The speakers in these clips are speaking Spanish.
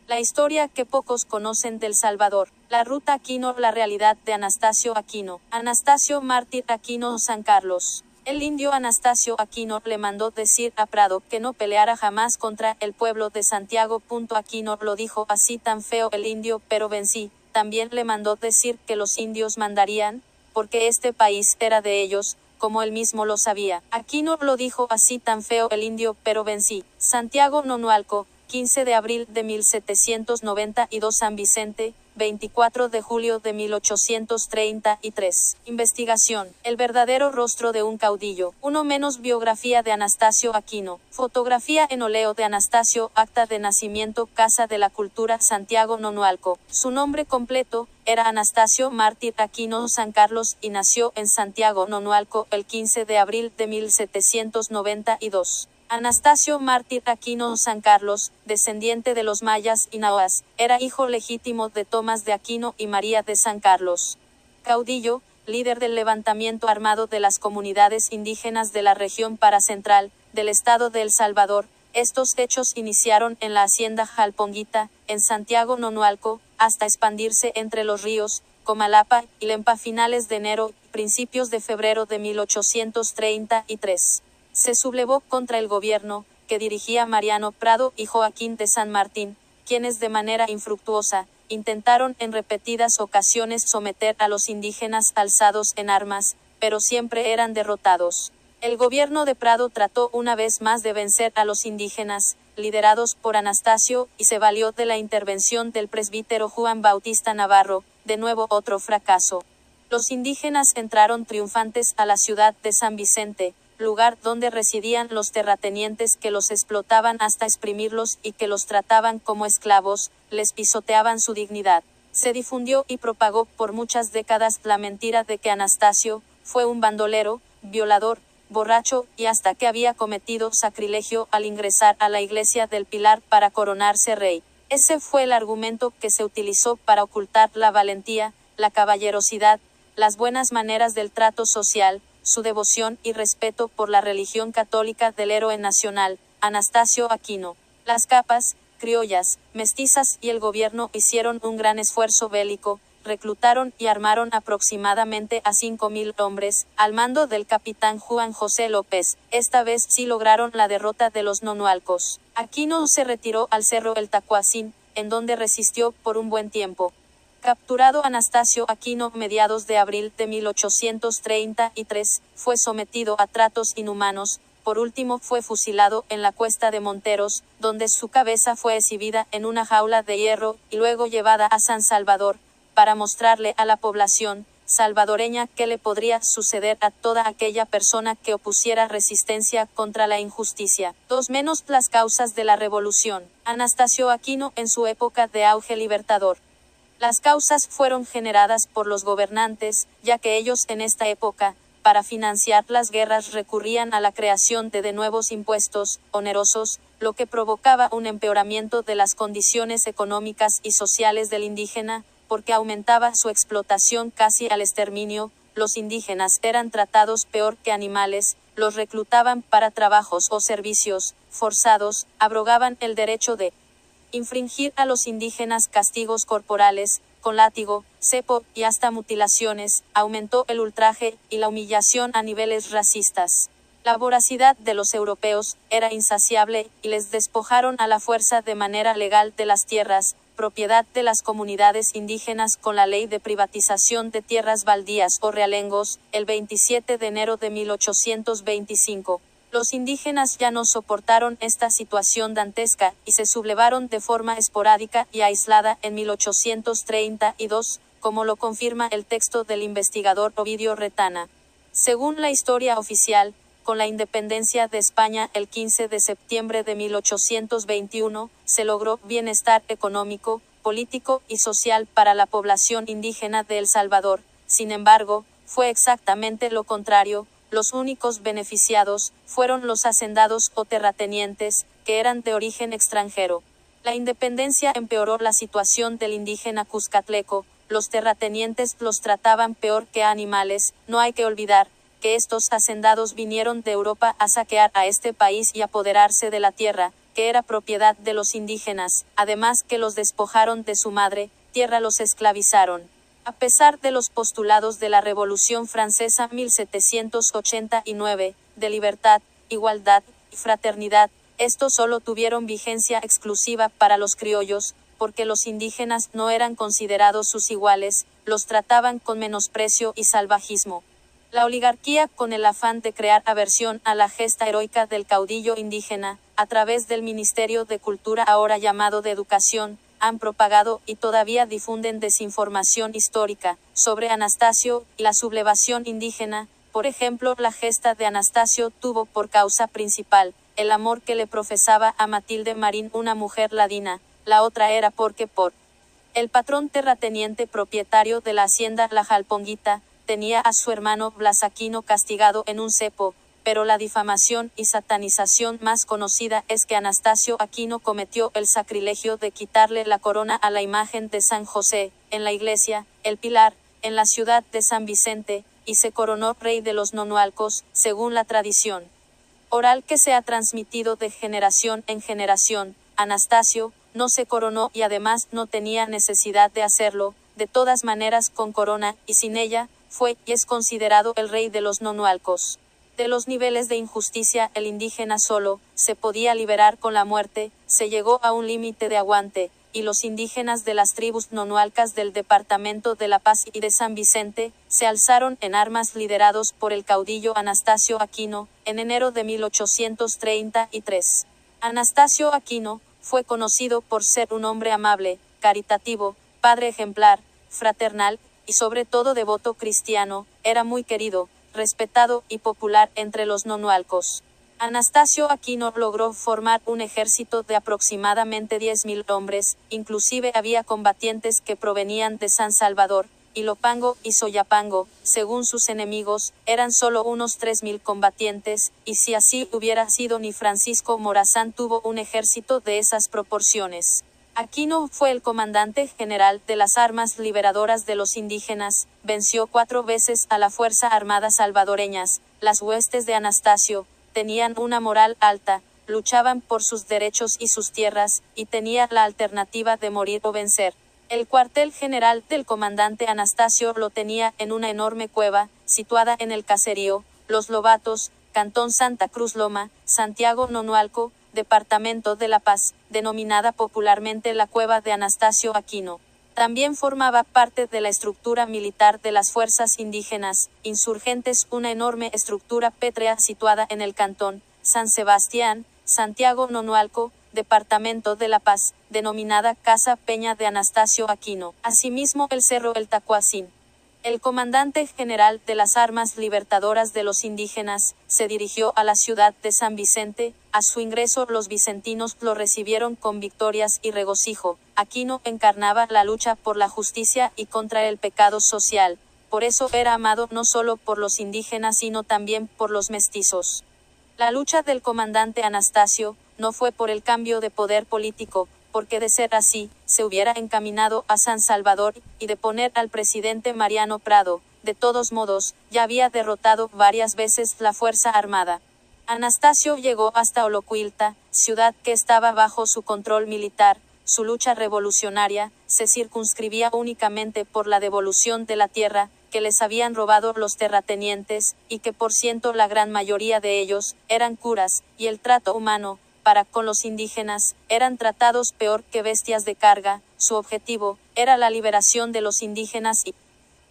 La historia que pocos conocen del Salvador. La ruta Aquino, la realidad de Anastasio Aquino. Anastasio Mártir Aquino San Carlos. El indio Anastasio Aquino le mandó decir a Prado que no peleara jamás contra el pueblo de Santiago. Aquino lo dijo así tan feo el indio, pero vencí. También le mandó decir que los indios mandarían, porque este país era de ellos, como él mismo lo sabía. Aquino lo dijo así tan feo el indio, pero vencí. Santiago Nonualco, 15 de abril de 1792. San Vicente, 24 de julio de 1833. Investigación. El verdadero rostro de un caudillo. 1 menos biografía de Anastasio Aquino. Fotografía en óleo de Anastasio. Acta de nacimiento. Casa de la Cultura. Santiago Nonualco. Su nombre completo era Anastasio Mártir Aquino San Carlos y nació en Santiago Nonualco el 15 de abril de 1792. Anastasio Mártir Aquino San Carlos, descendiente de los mayas y nahuas, era hijo legítimo de Tomás de Aquino y María de San Carlos. Caudillo, líder del levantamiento armado de las comunidades indígenas de la región paracentral, del estado de El Salvador. Estos hechos iniciaron en la hacienda Jalponguita, en Santiago Nonualco, hasta expandirse entre los ríos Comalapa y Lempa finales de enero, principios de febrero de 1833. Se sublevó contra el gobierno, que dirigía Mariano Prado y Joaquín de San Martín, quienes de manera infructuosa, intentaron en repetidas ocasiones someter a los indígenas alzados en armas, pero siempre eran derrotados. El gobierno de Prado trató una vez más de vencer a los indígenas, liderados por Anastasio, y se valió de la intervención del presbítero Juan Bautista Navarro, de nuevo otro fracaso. Los indígenas entraron triunfantes a la ciudad de San Vicente, lugar donde residían los terratenientes que los explotaban hasta exprimirlos y que los trataban como esclavos, les pisoteaban su dignidad. Se difundió y propagó por muchas décadas la mentira de que Anastasio fue un bandolero, violador, borracho, y hasta que había cometido sacrilegio al ingresar a la iglesia del Pilar para coronarse rey. Ese fue el argumento que se utilizó para ocultar la valentía, la caballerosidad, las buenas maneras del trato social, su devoción y respeto por la religión católica del héroe nacional, Anastasio Aquino. Las capas, criollas, mestizas y el gobierno hicieron un gran esfuerzo bélico, reclutaron y armaron aproximadamente a 5,000 hombres, al mando del capitán Juan José López. Esta vez sí lograron la derrota de los nonualcos. Aquino se retiró al cerro El Tacuacín, en donde resistió por un buen tiempo. Capturado Anastasio Aquino mediados de abril de 1833, fue sometido a tratos inhumanos. Por último fue fusilado en la cuesta de Monteros, donde su cabeza fue exhibida en una jaula de hierro, y luego llevada a San Salvador, para mostrarle a la población salvadoreña qué le podría suceder a toda aquella persona que opusiera resistencia contra la injusticia. 2 menos las causas de la revolución. Anastasio Aquino en su época de auge libertador. Las causas fueron generadas por los gobernantes, ya que ellos en esta época, para financiar las guerras recurrían a la creación de nuevos impuestos onerosos, lo que provocaba un empeoramiento de las condiciones económicas y sociales del indígena, porque aumentaba su explotación casi al exterminio. Los indígenas eran tratados peor que animales, los reclutaban para trabajos o servicios forzados, abrogaban el derecho de infringir a los indígenas castigos corporales, con látigo, cepo, y hasta mutilaciones. Aumentó el ultraje y la humillación a niveles racistas. La voracidad de los europeos era insaciable, y les despojaron a la fuerza de manera legal de las tierras, propiedad de las comunidades indígenas con la ley de privatización de tierras baldías o realengos, el 27 de enero de 1825. Los indígenas ya no soportaron esta situación dantesca, y se sublevaron de forma esporádica y aislada en 1832, como lo confirma el texto del investigador Ovidio Retana. Según la historia oficial, con la independencia de España el 15 de septiembre de 1821, se logró bienestar económico, político y social para la población indígena de El Salvador. Sin embargo, fue exactamente lo contrario. Los únicos beneficiados fueron los hacendados o terratenientes, que eran de origen extranjero. La independencia empeoró la situación del indígena cuscatleco. Los terratenientes los trataban peor que a animales. No hay que olvidar que estos hacendados vinieron de Europa a saquear a este país y apoderarse de la tierra, que era propiedad de los indígenas, además que los despojaron de su madre tierra, los esclavizaron. A pesar de los postulados de la Revolución Francesa 1789, de libertad, igualdad y fraternidad, estos solo tuvieron vigencia exclusiva para los criollos, porque los indígenas no eran considerados sus iguales, los trataban con menosprecio y salvajismo. La oligarquía, con el afán de crear aversión a la gesta heroica del caudillo indígena, a través del Ministerio de Cultura, ahora llamado de Educación, han propagado y todavía difunden desinformación histórica sobre Anastasio y la sublevación indígena. Por ejemplo, la gesta de Anastasio tuvo por causa principal el amor que le profesaba a Matilde Marín, una mujer ladina. La otra era porque el patrón terrateniente propietario de la hacienda La Jalponguita tenía a su hermano Blas Aquino castigado en un cepo, pero la difamación y satanización más conocida es que Anastasio Aquino cometió el sacrilegio de quitarle la corona a la imagen de San José, en la iglesia El Pilar, en la ciudad de San Vicente, y se coronó rey de los nonualcos, según la tradición oral que se ha transmitido de generación en generación. Anastasio no se coronó y además no tenía necesidad de hacerlo, de todas maneras con corona y sin ella, fue y es considerado el rey de los nonualcos. De los niveles de injusticia el indígena solo se podía liberar con la muerte, se llegó a un límite de aguante, y los indígenas de las tribus nonualcas del departamento de La Paz y de San Vicente se alzaron en armas liderados por el caudillo Anastasio Aquino, en enero de 1833. Anastasio Aquino fue conocido por ser un hombre amable, caritativo, padre ejemplar, fraternal, y sobre todo devoto cristiano. Era muy querido, respetado y popular entre los nonualcos. Anastasio Aquino logró formar un ejército de aproximadamente 10.000 hombres, inclusive había combatientes que provenían de San Salvador, Ilopango y Soyapango. Según sus enemigos, eran solo unos 3.000 combatientes, y si así hubiera sido, ni Francisco Morazán tuvo un ejército de esas proporciones. Aquino fue el comandante general de las armas liberadoras de los indígenas, venció 4 veces a la Fuerza Armada salvadoreñas. Las huestes de Anastasio tenían una moral alta, luchaban por sus derechos y sus tierras, y tenía la alternativa de morir o vencer. El cuartel general del comandante Anastasio lo tenía en una enorme cueva, situada en el caserío Los Lobatos, Cantón Santa Cruz Loma, Santiago Nonualco, Departamento de La Paz, denominada popularmente la Cueva de Anastasio Aquino. También formaba parte de la estructura militar de las fuerzas indígenas insurgentes, una enorme estructura pétrea situada en el cantón San Sebastián, Santiago Nonualco, Departamento de La Paz, denominada Casa Peña de Anastasio Aquino. Asimismo, el Cerro El Tacuacín. El comandante general de las armas libertadoras de los indígenas se dirigió a la ciudad de San Vicente. A su ingreso los vicentinos lo recibieron con victorias y regocijo. Aquino encarnaba la lucha por la justicia y contra el pecado social. Por eso era amado no solo por los indígenas sino también por los mestizos. La lucha del comandante Anastasio no fue por el cambio de poder político, porque de ser así, se hubiera encaminado a San Salvador y de poner al presidente Mariano Prado. De todos modos, ya había derrotado varias veces la Fuerza Armada. Anastasio llegó hasta Olocuilta, ciudad que estaba bajo su control militar. Su lucha revolucionaria se circunscribía únicamente por la devolución de la tierra que les habían robado los terratenientes, y que por ciento la gran mayoría de ellos eran curas, y el trato humano para con los indígenas eran tratados peor que bestias de carga. Su objetivo era la liberación de los indígenas y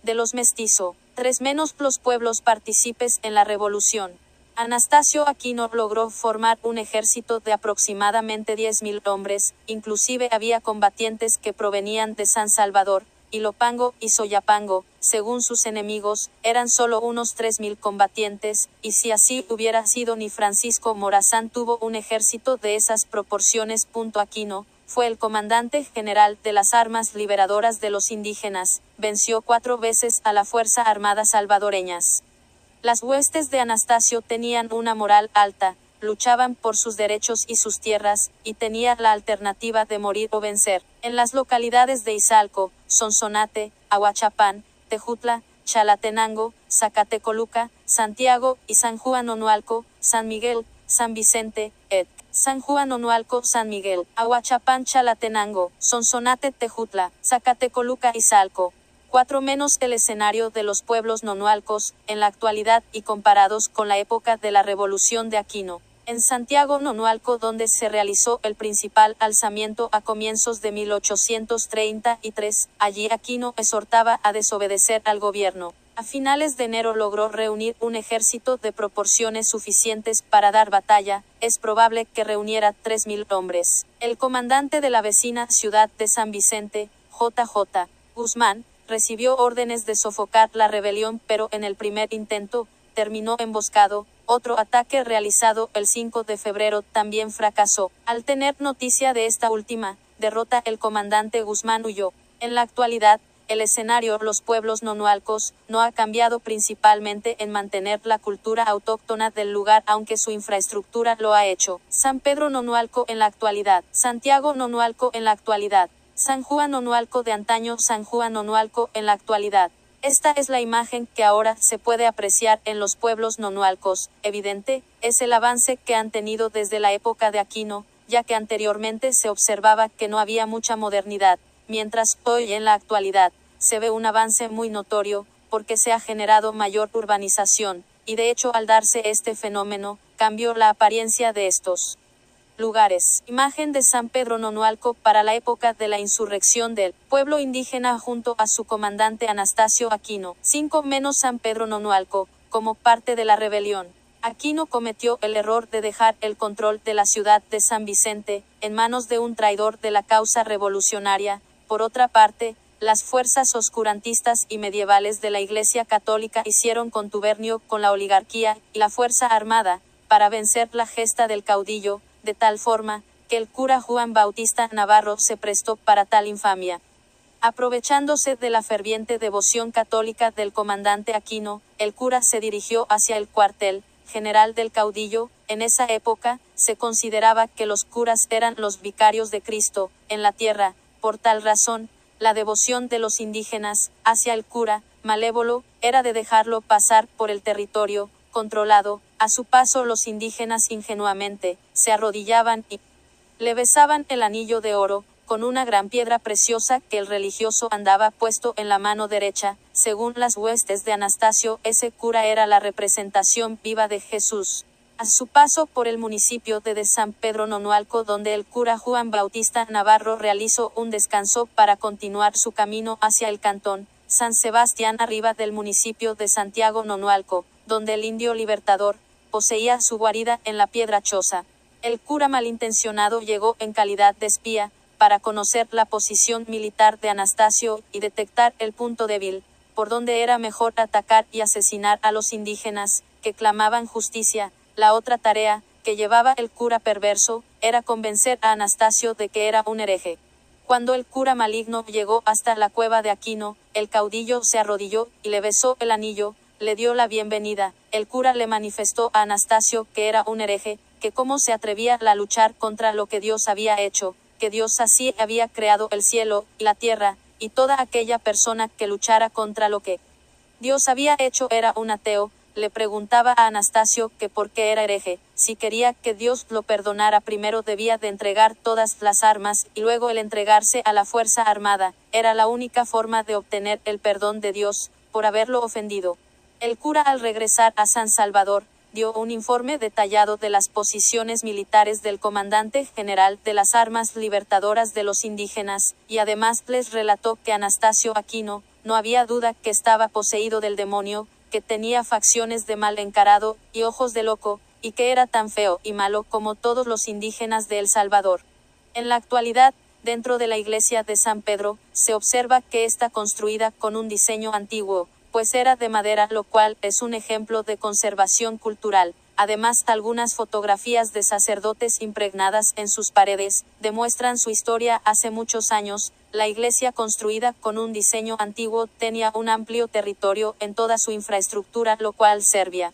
de los mestizo, 3 menos los pueblos partícipes en la revolución. Anastasio Aquino logró formar un ejército de aproximadamente 10.000 hombres, inclusive había combatientes que provenían de San Salvador, Ilopango y Soyapango. Según sus enemigos, eran solo unos 3.000 combatientes, y si así hubiera sido, ni Francisco Morazán tuvo un ejército de esas proporciones. Aquino fue el comandante general de las armas liberadoras de los indígenas, venció 4 veces a la Fuerza Armada salvadoreñas. Las huestes de Anastasio tenían una moral alta, luchaban por sus derechos y sus tierras, y tenía la alternativa de morir o vencer. En las localidades de Izalco, Sonsonate, Ahuachapán, Tejutla, Chalatenango, Zacatecoluca, Santiago y San Juan Onualco, San Miguel, San Vicente, etc. San Juan Onualco, San Miguel, Ahuachapán, Chalatenango, Sonsonate, Tejutla, Zacatecoluca y Salco. 4 menos el escenario de los pueblos nonualcos, en la actualidad y comparados con la época de la Revolución de Aquino. En Santiago Nonualco, donde se realizó el principal alzamiento a comienzos de 1833, allí Aquino exhortaba a desobedecer al gobierno. A finales de enero logró reunir un ejército de proporciones suficientes para dar batalla, es probable que reuniera 3.000 hombres. El comandante de la vecina ciudad de San Vicente, J.J. Guzmán, recibió órdenes de sofocar la rebelión, pero en el primer intento, terminó emboscado. Otro ataque realizado el 5 de febrero también fracasó. Al tener noticia de esta última derrota, el comandante Guzmán huyó. En la actualidad, el escenario, los pueblos nonualcos, no ha cambiado, principalmente en mantener la cultura autóctona del lugar, aunque su infraestructura lo ha hecho. San Pedro Nonualco en la actualidad. Santiago Nonualco en la actualidad. San Juan Nonualco de antaño. San Juan Nonualco en la actualidad. Esta es la imagen que ahora se puede apreciar en los pueblos nonualcos. Evidente, es el avance que han tenido desde la época de Aquino, ya que anteriormente se observaba que no había mucha modernidad, mientras hoy en la actualidad se ve un avance muy notorio, porque se ha generado mayor urbanización, y de hecho al darse este fenómeno, cambió la apariencia de estos lugares. Imagen de San Pedro Nonualco para la época de la insurrección del pueblo indígena junto a su comandante Anastasio Aquino. 5 menos San Pedro Nonualco, como parte de la rebelión. Aquino cometió el error de dejar el control de la ciudad de San Vicente en manos de un traidor de la causa revolucionaria. Por otra parte, las fuerzas oscurantistas y medievales de la Iglesia Católica hicieron contubernio con la oligarquía y la fuerza armada para vencer la gesta del caudillo, de tal forma que el cura Juan Bautista Navarro se prestó para tal infamia. Aprovechándose de la ferviente devoción católica del comandante Aquino, el cura se dirigió hacia el cuartel general del caudillo. En esa época, se consideraba que los curas eran los vicarios de Cristo en la tierra. Por tal razón, la devoción de los indígenas hacia el cura malévolo era de dejarlo pasar por el territorio controlado. A su paso, los indígenas ingenuamente se arrodillaban y le besaban el anillo de oro, con una gran piedra preciosa que el religioso andaba puesto en la mano derecha. Según las huestes de Anastasio, ese cura era la representación viva de Jesús. A su paso por el municipio de San Pedro Nonualco, donde el cura Juan Bautista Navarro realizó un descanso para continuar su camino hacia el cantón San Sebastián, arriba del municipio de Santiago Nonualco, donde el indio libertador poseía su guarida en la piedra choza. El cura malintencionado llegó en calidad de espía, para conocer la posición militar de Anastasio y detectar el punto débil, por donde era mejor atacar y asesinar a los indígenas, que clamaban justicia. La otra tarea que llevaba el cura perverso era convencer a Anastasio de que era un hereje. Cuando el cura maligno llegó hasta la cueva de Aquino, el caudillo se arrodilló y le besó el anillo, le dio la bienvenida. El cura le manifestó a Anastasio que era un hereje, que cómo se atrevía a luchar contra lo que Dios había hecho, que Dios así había creado el cielo y la tierra, y toda aquella persona que luchara contra lo que Dios había hecho era un ateo. Le preguntaba a Anastasio que por qué era hereje. Si quería que Dios lo perdonara, primero debía de entregar todas las armas, y luego el entregarse a la fuerza armada. Era la única forma de obtener el perdón de Dios, por haberlo ofendido. El cura, al regresar a San Salvador, dio un informe detallado de las posiciones militares del comandante general de las armas libertadoras de los indígenas, y además les relató que Anastasio Aquino, no había duda que estaba poseído del demonio, que tenía facciones de mal encarado y ojos de loco, y que era tan feo y malo como todos los indígenas de El Salvador. En la actualidad, dentro de la iglesia de San Pedro, se observa que está construida con un diseño antiguo, pues era de madera, lo cual es un ejemplo de conservación cultural. Además, algunas fotografías de sacerdotes impregnadas en sus paredes demuestran su historia. Hace muchos años, la iglesia, construida con un diseño antiguo, tenía un amplio territorio en toda su infraestructura, lo cual servía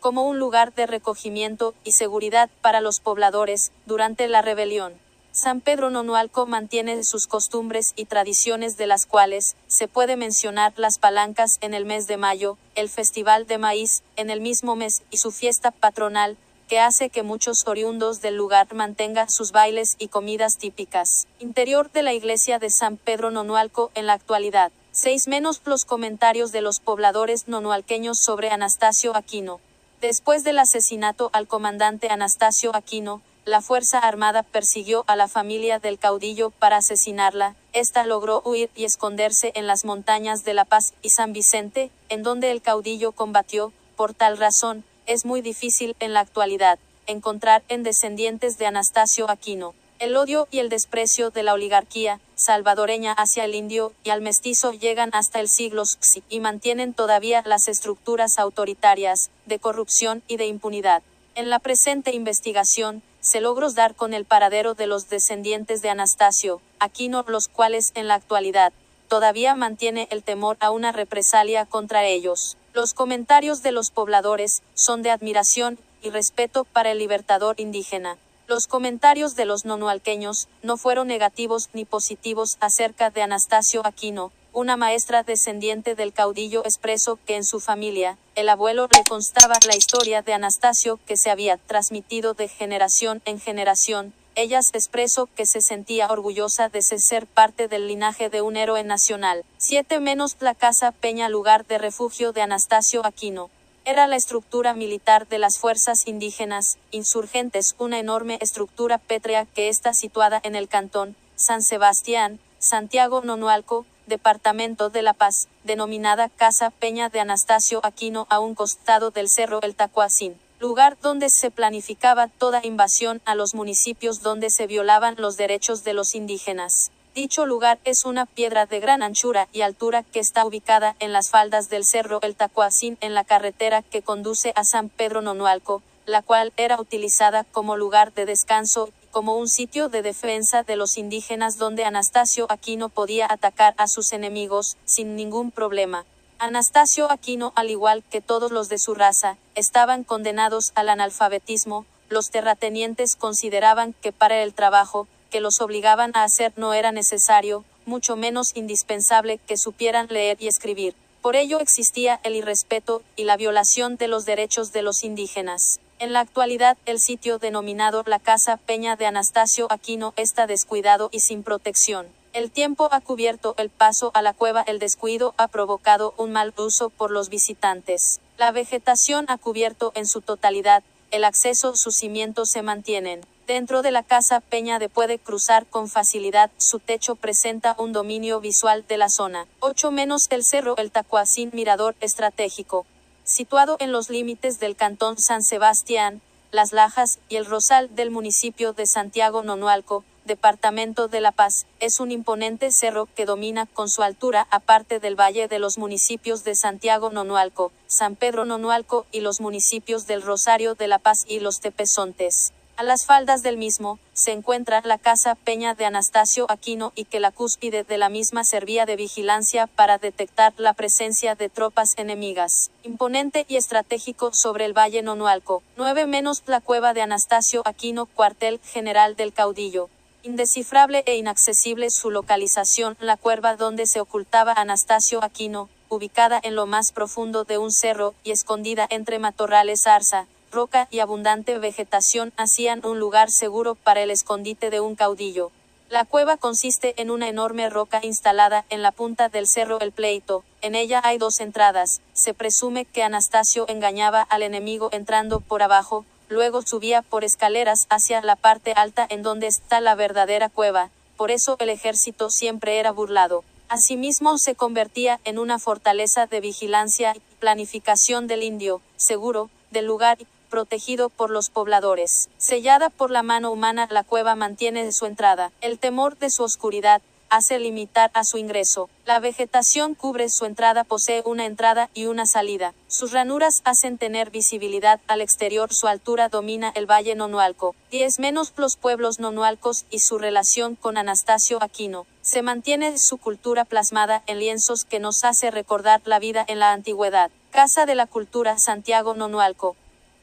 como un lugar de recogimiento y seguridad para los pobladores durante la rebelión. San Pedro Nonualco mantiene sus costumbres y tradiciones, de las cuales se puede mencionar las palancas en el mes de mayo, el festival de maíz en el mismo mes y su fiesta patronal, que hace que muchos oriundos del lugar mantengan sus bailes y comidas típicas. Interior de la iglesia de San Pedro Nonualco en la actualidad. 6 menos los comentarios de los pobladores nonualqueños sobre Anastasio Aquino. Después del asesinato al comandante Anastasio Aquino, la Fuerza Armada persiguió a la familia del caudillo para asesinarla. Esta logró huir y esconderse en las montañas de La Paz y San Vicente, en donde el caudillo combatió. Por tal razón, es muy difícil en la actualidad encontrar en descendientes de Anastasio Aquino. El odio y el desprecio de la oligarquía salvadoreña hacia el indio y al mestizo llegan hasta el siglo XVI y mantienen todavía las estructuras autoritarias, de corrupción y de impunidad. En la presente investigación, se logró dar con el paradero de los descendientes de Anastasio Aquino, los cuales en la actualidad todavía mantiene el temor a una represalia contra ellos. Los comentarios de los pobladores son de admiración y respeto para el libertador indígena. Los comentarios de los nonualqueños no fueron negativos ni positivos acerca de Anastasio Aquino. Una maestra descendiente del caudillo expresó que en su familia, el abuelo le constaba la historia de Anastasio que se había transmitido de generación en generación. Ella expresó que se sentía orgullosa de ser parte del linaje de un héroe nacional. 7 menos la Casa Peña, lugar de refugio de Anastasio Aquino. Era la estructura militar de las fuerzas indígenas insurgentes, una enorme estructura pétrea que está situada en el cantón San Sebastián, Santiago Nonualco, departamento de La Paz, denominada Casa Peña de Anastasio Aquino, a un costado del cerro El Tacuacín, lugar donde se planificaba toda invasión a los municipios donde se violaban los derechos de los indígenas. Dicho lugar es una piedra de gran anchura y altura que está ubicada en las faldas del cerro El Tacuacín en la carretera que conduce a San Pedro Nonualco, la cual era utilizada como lugar de descanso y como un sitio de defensa de los indígenas donde Anastasio Aquino podía atacar a sus enemigos sin ningún problema. Anastasio Aquino, al igual que todos los de su raza, estaban condenados al analfabetismo. Los terratenientes consideraban que para el trabajo que los obligaban a hacer no era necesario, mucho menos indispensable, que supieran leer y escribir. Por ello existía el irrespeto y la violación de los derechos de los indígenas. En la actualidad, el sitio denominado la Casa Peña de Anastasio Aquino está descuidado y sin protección. El tiempo ha cubierto el paso a la cueva, el descuido ha provocado un mal uso por los visitantes. La vegetación ha cubierto en su totalidad el acceso, sus cimientos se mantienen. Dentro de la Casa Peña de puede cruzar con facilidad, su techo presenta un dominio visual de la zona. 8 menos el cerro El Tacuacín, mirador estratégico. Situado en los límites del cantón San Sebastián, Las Lajas y el Rosal del municipio de Santiago Nonualco, departamento de La Paz, es un imponente cerro que domina con su altura, aparte del valle de los municipios de Santiago Nonualco, San Pedro Nonualco y los municipios del Rosario de La Paz y los Tepezontes. A las faldas del mismo, se encuentra la Casa Peña de Anastasio Aquino y que la cúspide de la misma servía de vigilancia para detectar la presencia de tropas enemigas. Imponente y estratégico sobre el Valle Nonualco. 9 menos la Cueva de Anastasio Aquino, cuartel general del caudillo. Indescifrable e inaccesible su localización, la cueva donde se ocultaba Anastasio Aquino, ubicada en lo más profundo de un cerro y escondida entre matorrales, zarza, roca y abundante vegetación, hacían un lugar seguro para el escondite de un caudillo. La cueva consiste en una enorme roca instalada en la punta del cerro El Pleito. En ella hay 2 entradas. Se presume que Anastasio engañaba al enemigo entrando por abajo, luego subía por escaleras hacia la parte alta en donde está la verdadera cueva. Por eso el ejército siempre era burlado. Asimismo se convertía en una fortaleza de vigilancia y planificación del indio, seguro, del lugar, protegido por los pobladores. Sellada por la mano humana, la cueva mantiene su entrada. El temor de su oscuridad hace limitar a su ingreso. La vegetación cubre su entrada, posee una entrada y una salida. Sus ranuras hacen tener visibilidad al exterior, su altura domina el Valle Nonualco. 10 menos los pueblos nonualcos y su relación con Anastasio Aquino. Se mantiene su cultura plasmada en lienzos que nos hace recordar la vida en la antigüedad. Casa de la Cultura, Santiago Nonualco.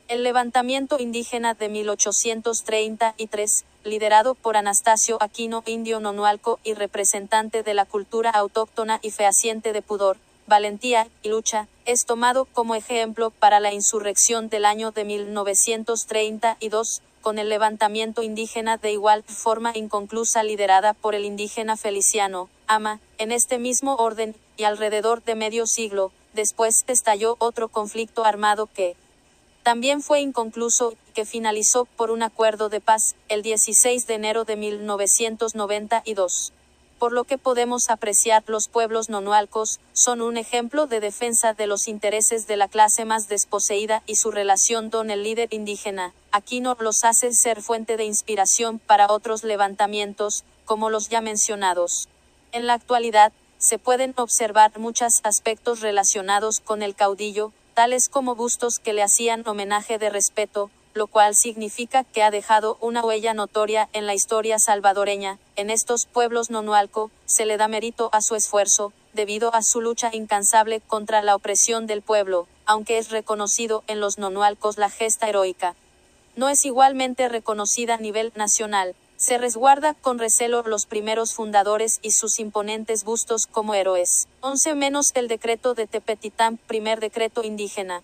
El levantamiento indígena de 1833, liderado por Anastasio Aquino, indio nonualco y representante de la cultura autóctona y fehaciente de pudor, valentía y lucha, es tomado como ejemplo para la insurrección del año de 1932, con el levantamiento indígena de igual forma inconclusa liderada por el indígena Feliciano Ama. En este mismo orden, y alrededor de medio siglo después, estalló otro conflicto armado que también fue inconcluso, y que finalizó por un acuerdo de paz, el 16 de enero de 1992. Por lo que podemos apreciar, los pueblos nonualcos son un ejemplo de defensa de los intereses de la clase más desposeída, y su relación con el líder indígena Aquino los hace ser fuente de inspiración para otros levantamientos, como los ya mencionados. En la actualidad, se pueden observar muchos aspectos relacionados con el caudillo, tales como bustos que le hacían homenaje de respeto, lo cual significa que ha dejado una huella notoria en la historia salvadoreña. En estos pueblos nonualco, se le da mérito a su esfuerzo, debido a su lucha incansable contra la opresión del pueblo, aunque es reconocido en los nonualcos la gesta heroica. No es igualmente reconocida a nivel nacional. Se resguarda con recelo los primeros fundadores y sus imponentes bustos como héroes. 11 menos el decreto de Tepetitán, primer decreto indígena.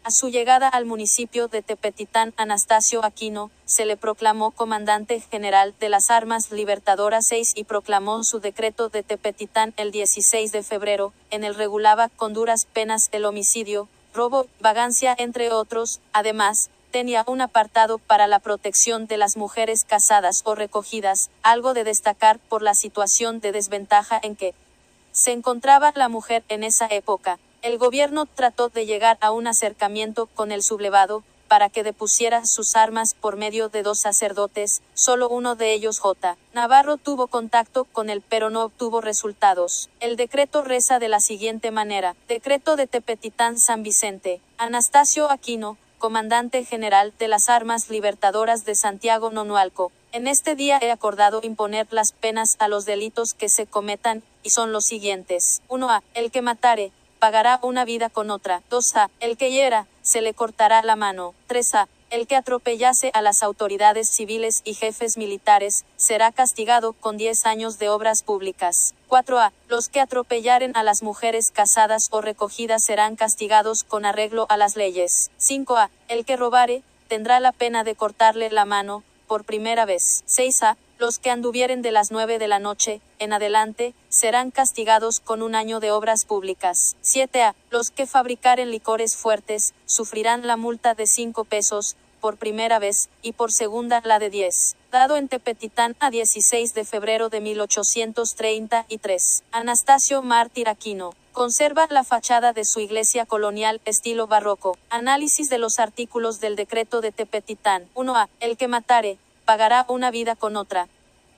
A su llegada al municipio de Tepetitán, Anastasio Aquino se le proclamó comandante general de las armas libertadoras 6 y proclamó su decreto de Tepetitán el 16 de febrero, en el regulaba con duras penas el homicidio, robo, vagancia entre otros. Además, tenía un apartado para la protección de las mujeres casadas o recogidas, algo de destacar por la situación de desventaja en que se encontraba la mujer en esa época. El gobierno trató de llegar a un acercamiento con el sublevado, para que depusiera sus armas por medio de 2 sacerdotes, solo uno de ellos J. Navarro tuvo contacto con él pero no obtuvo resultados. El decreto reza de la siguiente manera: Decreto de Tepetitán San Vicente. Anastasio Aquino, comandante general de las armas libertadoras de Santiago Nonualco. En este día he acordado imponer las penas a los delitos que se cometan, y son los siguientes. 1a. El que matare, pagará una vida con otra. 2a. El que hiera, se le cortará la mano. 3a. El que atropellase a las autoridades civiles y jefes militares, será castigado con 10 años de obras públicas. 4a. Los que atropellaren a las mujeres casadas o recogidas serán castigados con arreglo a las leyes. 5a. El que robare, tendrá la pena de cortarle la mano, por primera vez. 6a. Los que anduvieren de las 9 de la noche en adelante, serán castigados con 1 año de obras públicas. 7a. Los que fabricaren licores fuertes, sufrirán la multa de 5 pesos, por primera vez, y por segunda la de 10. Dado en Tepetitán a 16 de febrero de 1833. Anastasio Mártir Aquino. Conserva la fachada de su iglesia colonial, estilo barroco. Análisis de los artículos del decreto de Tepetitán. 1a. El que matare, pagará una vida con otra.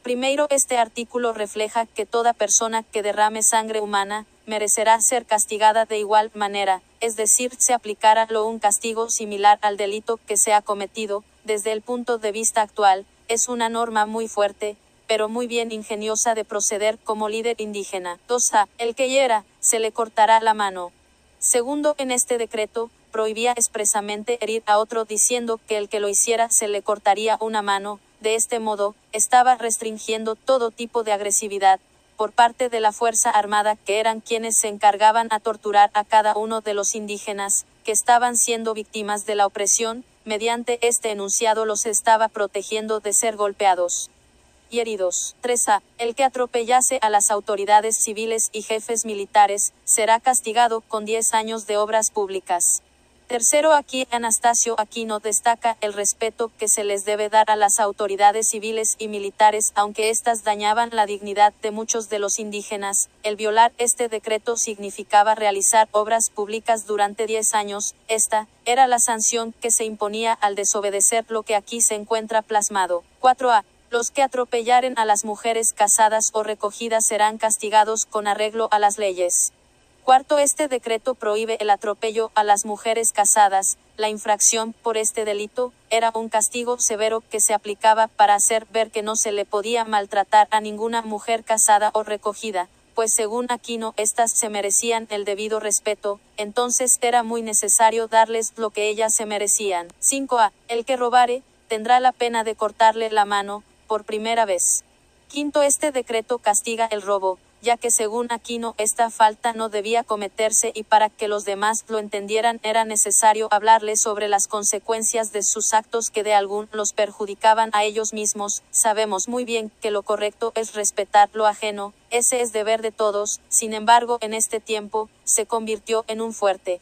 Primero, este artículo refleja que toda persona que derrame sangre humana, merecerá ser castigada de igual manera, es decir, se aplicará un castigo similar al delito que se ha cometido. Desde el punto de vista actual, es una norma muy fuerte, pero muy bien ingeniosa de proceder como líder indígena. 2a. El que hiera, se le cortará la mano. Segundo, en este decreto, prohibía expresamente herir a otro diciendo que el que lo hiciera se le cortaría una mano. De este modo, estaba restringiendo todo tipo de agresividad por parte de la fuerza armada, que eran quienes se encargaban a torturar a cada uno de los indígenas que estaban siendo víctimas de la opresión. Mediante este enunciado los estaba protegiendo de ser golpeados y heridos. 3a. El que atropellase a las autoridades civiles y jefes militares, será castigado con 10 años de obras públicas. Tercero, aquí Anastasio Aquino destaca el respeto que se les debe dar a las autoridades civiles y militares, aunque éstas dañaban la dignidad de muchos de los indígenas. El violar este decreto significaba realizar obras públicas durante 10 años. Esta era la sanción que se imponía al desobedecer lo que aquí se encuentra plasmado. 4a. Los que atropellaren a las mujeres casadas o recogidas serán castigados con arreglo a las leyes. Cuarto, este decreto prohíbe el atropello a las mujeres casadas. La infracción por este delito era un castigo severo que se aplicaba para hacer ver que no se le podía maltratar a ninguna mujer casada o recogida, pues según Aquino éstas se merecían el debido respeto, entonces era muy necesario darles lo que ellas se merecían. 5a. El que robare, tendrá la pena de cortarle la mano, por primera vez. Quinto, este decreto castiga el robo, ya que según Aquino esta falta no debía cometerse y para que los demás lo entendieran era necesario hablarles sobre las consecuencias de sus actos que de algún los perjudicaban a ellos mismos. Sabemos muy bien que lo correcto es respetar lo ajeno, ese es deber de todos, sin embargo en este tiempo, se convirtió en un fuerte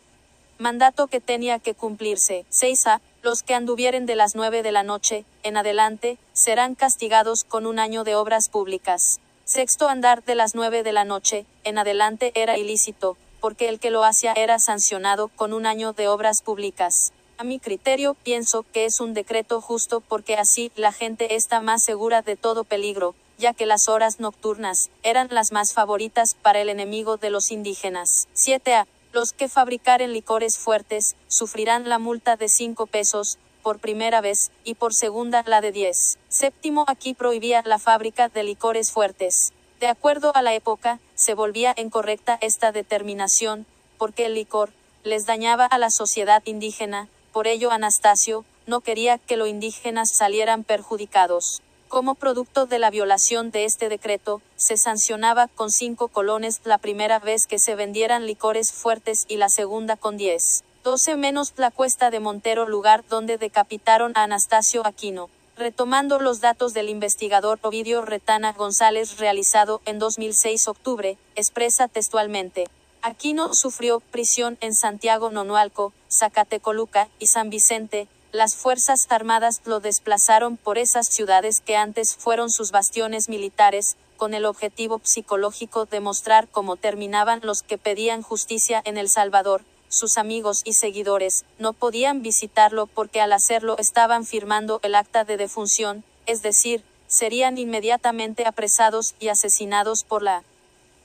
mandato que tenía que cumplirse. 6a. Los que anduvieren de las 9 de la noche, en adelante, serán castigados con 1 año de obras públicas. Sexto, andar de las 9 de la noche, en adelante era ilícito, porque el que lo hacía era sancionado con 1 año de obras públicas. A mi criterio, pienso que es un decreto justo porque así la gente está más segura de todo peligro, ya que las horas nocturnas eran las más favoritas para el enemigo de los indígenas. 7a. Los que fabricaren licores fuertes, sufrirán la multa de 5 pesos, por primera vez, y por segunda la de 10. Séptimo, aquí prohibía la fábrica de licores fuertes. De acuerdo a la época, se volvía incorrecta esta determinación, porque el licor les dañaba a la sociedad indígena, por ello Anastasio no quería que los indígenas salieran perjudicados. Como producto de la violación de este decreto, se sancionaba con 5 colones la primera vez que se vendieran licores fuertes y la segunda con 10. 12 menos la cuesta de Montero, lugar donde decapitaron a Anastasio Aquino. Retomando los datos del investigador Ovidio Retana González realizado en 2006 octubre, expresa textualmente: Aquino sufrió prisión en Santiago Nonualco, Zacatecoluca y San Vicente. Las Fuerzas Armadas lo desplazaron por esas ciudades que antes fueron sus bastiones militares, con el objetivo psicológico de mostrar cómo terminaban los que pedían justicia en El Salvador. Sus amigos y seguidores no podían visitarlo porque al hacerlo estaban firmando el acta de defunción, es decir, serían inmediatamente apresados y asesinados por la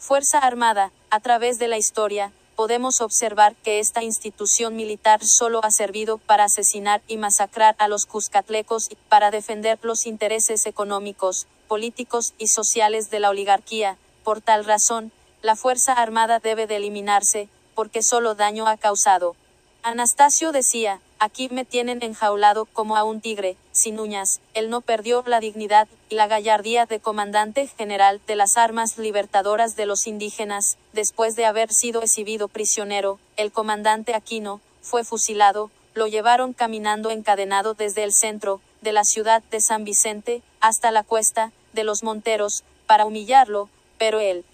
Fuerza Armada. A través de la historia, podemos observar que esta institución militar solo ha servido para asesinar y masacrar a los cuscatlecos y para defender los intereses económicos, políticos y sociales de la oligarquía. Por tal razón, la Fuerza Armada debe de eliminarse, porque solo daño ha causado. Anastasio decía: aquí me tienen enjaulado como a un tigre, sin uñas. Él no perdió la dignidad y la gallardía de comandante general de las armas libertadoras de los indígenas. Después de haber sido exhibido prisionero, el comandante Aquino fue fusilado, lo llevaron caminando encadenado desde el centro de la ciudad de San Vicente hasta la cuesta de los Monteros, para humillarlo, pero el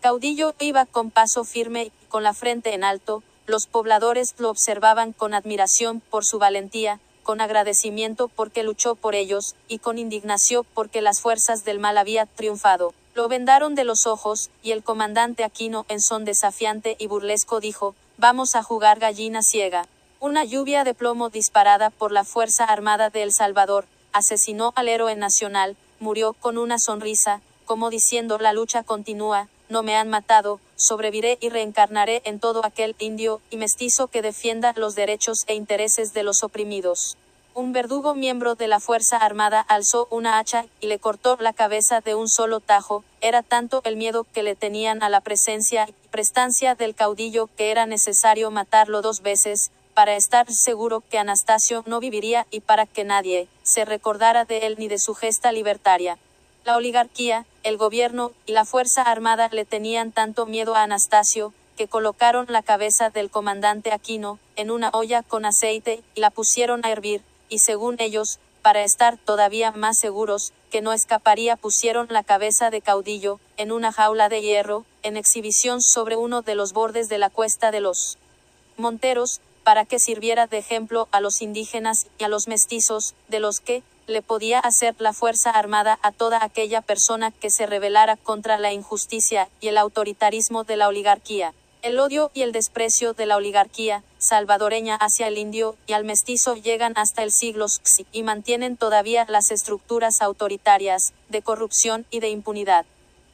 caudillo iba con paso firme y con la frente en alto. Los pobladores lo observaban con admiración por su valentía, con agradecimiento porque luchó por ellos, y con indignación porque las fuerzas del mal habían triunfado. Lo vendaron de los ojos, y el comandante Aquino en son desafiante y burlesco dijo: vamos a jugar gallina ciega. Una lluvia de plomo disparada por la Fuerza Armada de El Salvador asesinó al héroe nacional. Murió con una sonrisa, como diciendo: la lucha continúa, no me han matado, sobreviviré y reencarnaré en todo aquel indio y mestizo que defienda los derechos e intereses de los oprimidos. Un verdugo miembro de la Fuerza Armada alzó una hacha y le cortó la cabeza de un solo tajo. Era tanto el miedo que le tenían a la presencia y prestancia del caudillo que era necesario matarlo 2 veces, para estar seguro que Anastasio no viviría y para que nadie se recordara de él ni de su gesta libertaria. La oligarquía, el gobierno y la Fuerza Armada le tenían tanto miedo a Anastasio, que colocaron la cabeza del comandante Aquino en una olla con aceite y la pusieron a hervir, y según ellos, para estar todavía más seguros que no escaparía, pusieron la cabeza de caudillo en una jaula de hierro, en exhibición sobre uno de los bordes de la cuesta de los Monteros, para que sirviera de ejemplo a los indígenas y a los mestizos, de los que le podía hacer la Fuerza Armada a toda aquella persona que se rebelara contra la injusticia y el autoritarismo de la oligarquía. El odio y el desprecio de la oligarquía salvadoreña hacia el indio y al mestizo llegan hasta el siglo XVI y mantienen todavía las estructuras autoritarias, de corrupción y de impunidad.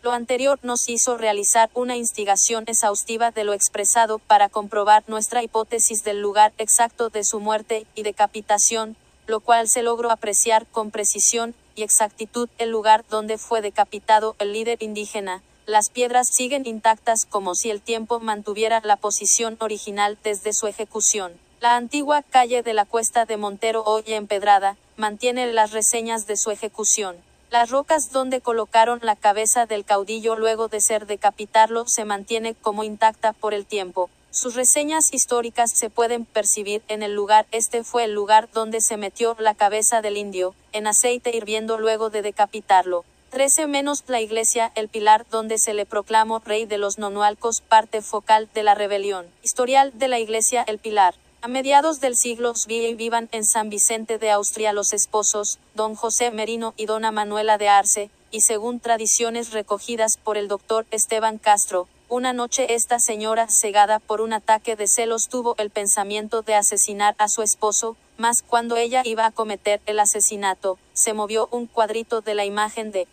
Lo anterior nos hizo realizar una investigación exhaustiva de lo expresado para comprobar nuestra hipótesis del lugar exacto de su muerte y decapitación, lo cual se logró apreciar con precisión y exactitud el lugar donde fue decapitado el líder indígena. Las piedras siguen intactas como si el tiempo mantuviera la posición original desde su ejecución. La antigua calle de la Cuesta de Montero, hoy empedrada, mantiene las reseñas de su ejecución. Las rocas donde colocaron la cabeza del caudillo luego de ser decapitarlo se mantiene como intacta por el tiempo. Sus reseñas históricas se pueden percibir en el lugar. Este fue el lugar donde se metió la cabeza del indio, en aceite hirviendo luego de decapitarlo. 13 menos la iglesia El Pilar donde se le proclamó rey de los nonualcos, parte focal de la rebelión. Historial de la iglesia El Pilar. A mediados del siglo vivan en San Vicente de Austria los esposos, don José Merino y dona Manuela de Arce, y según tradiciones recogidas por el doctor Esteban Castro, una noche esta señora, cegada por un ataque de celos, tuvo el pensamiento de asesinar a su esposo, mas cuando ella iba a cometer el asesinato, se movió un cuadrito de la imagen de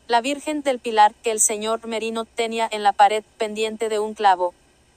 la Virgen del Pilar que el señor Merino tenía en la pared pendiente de un clavo,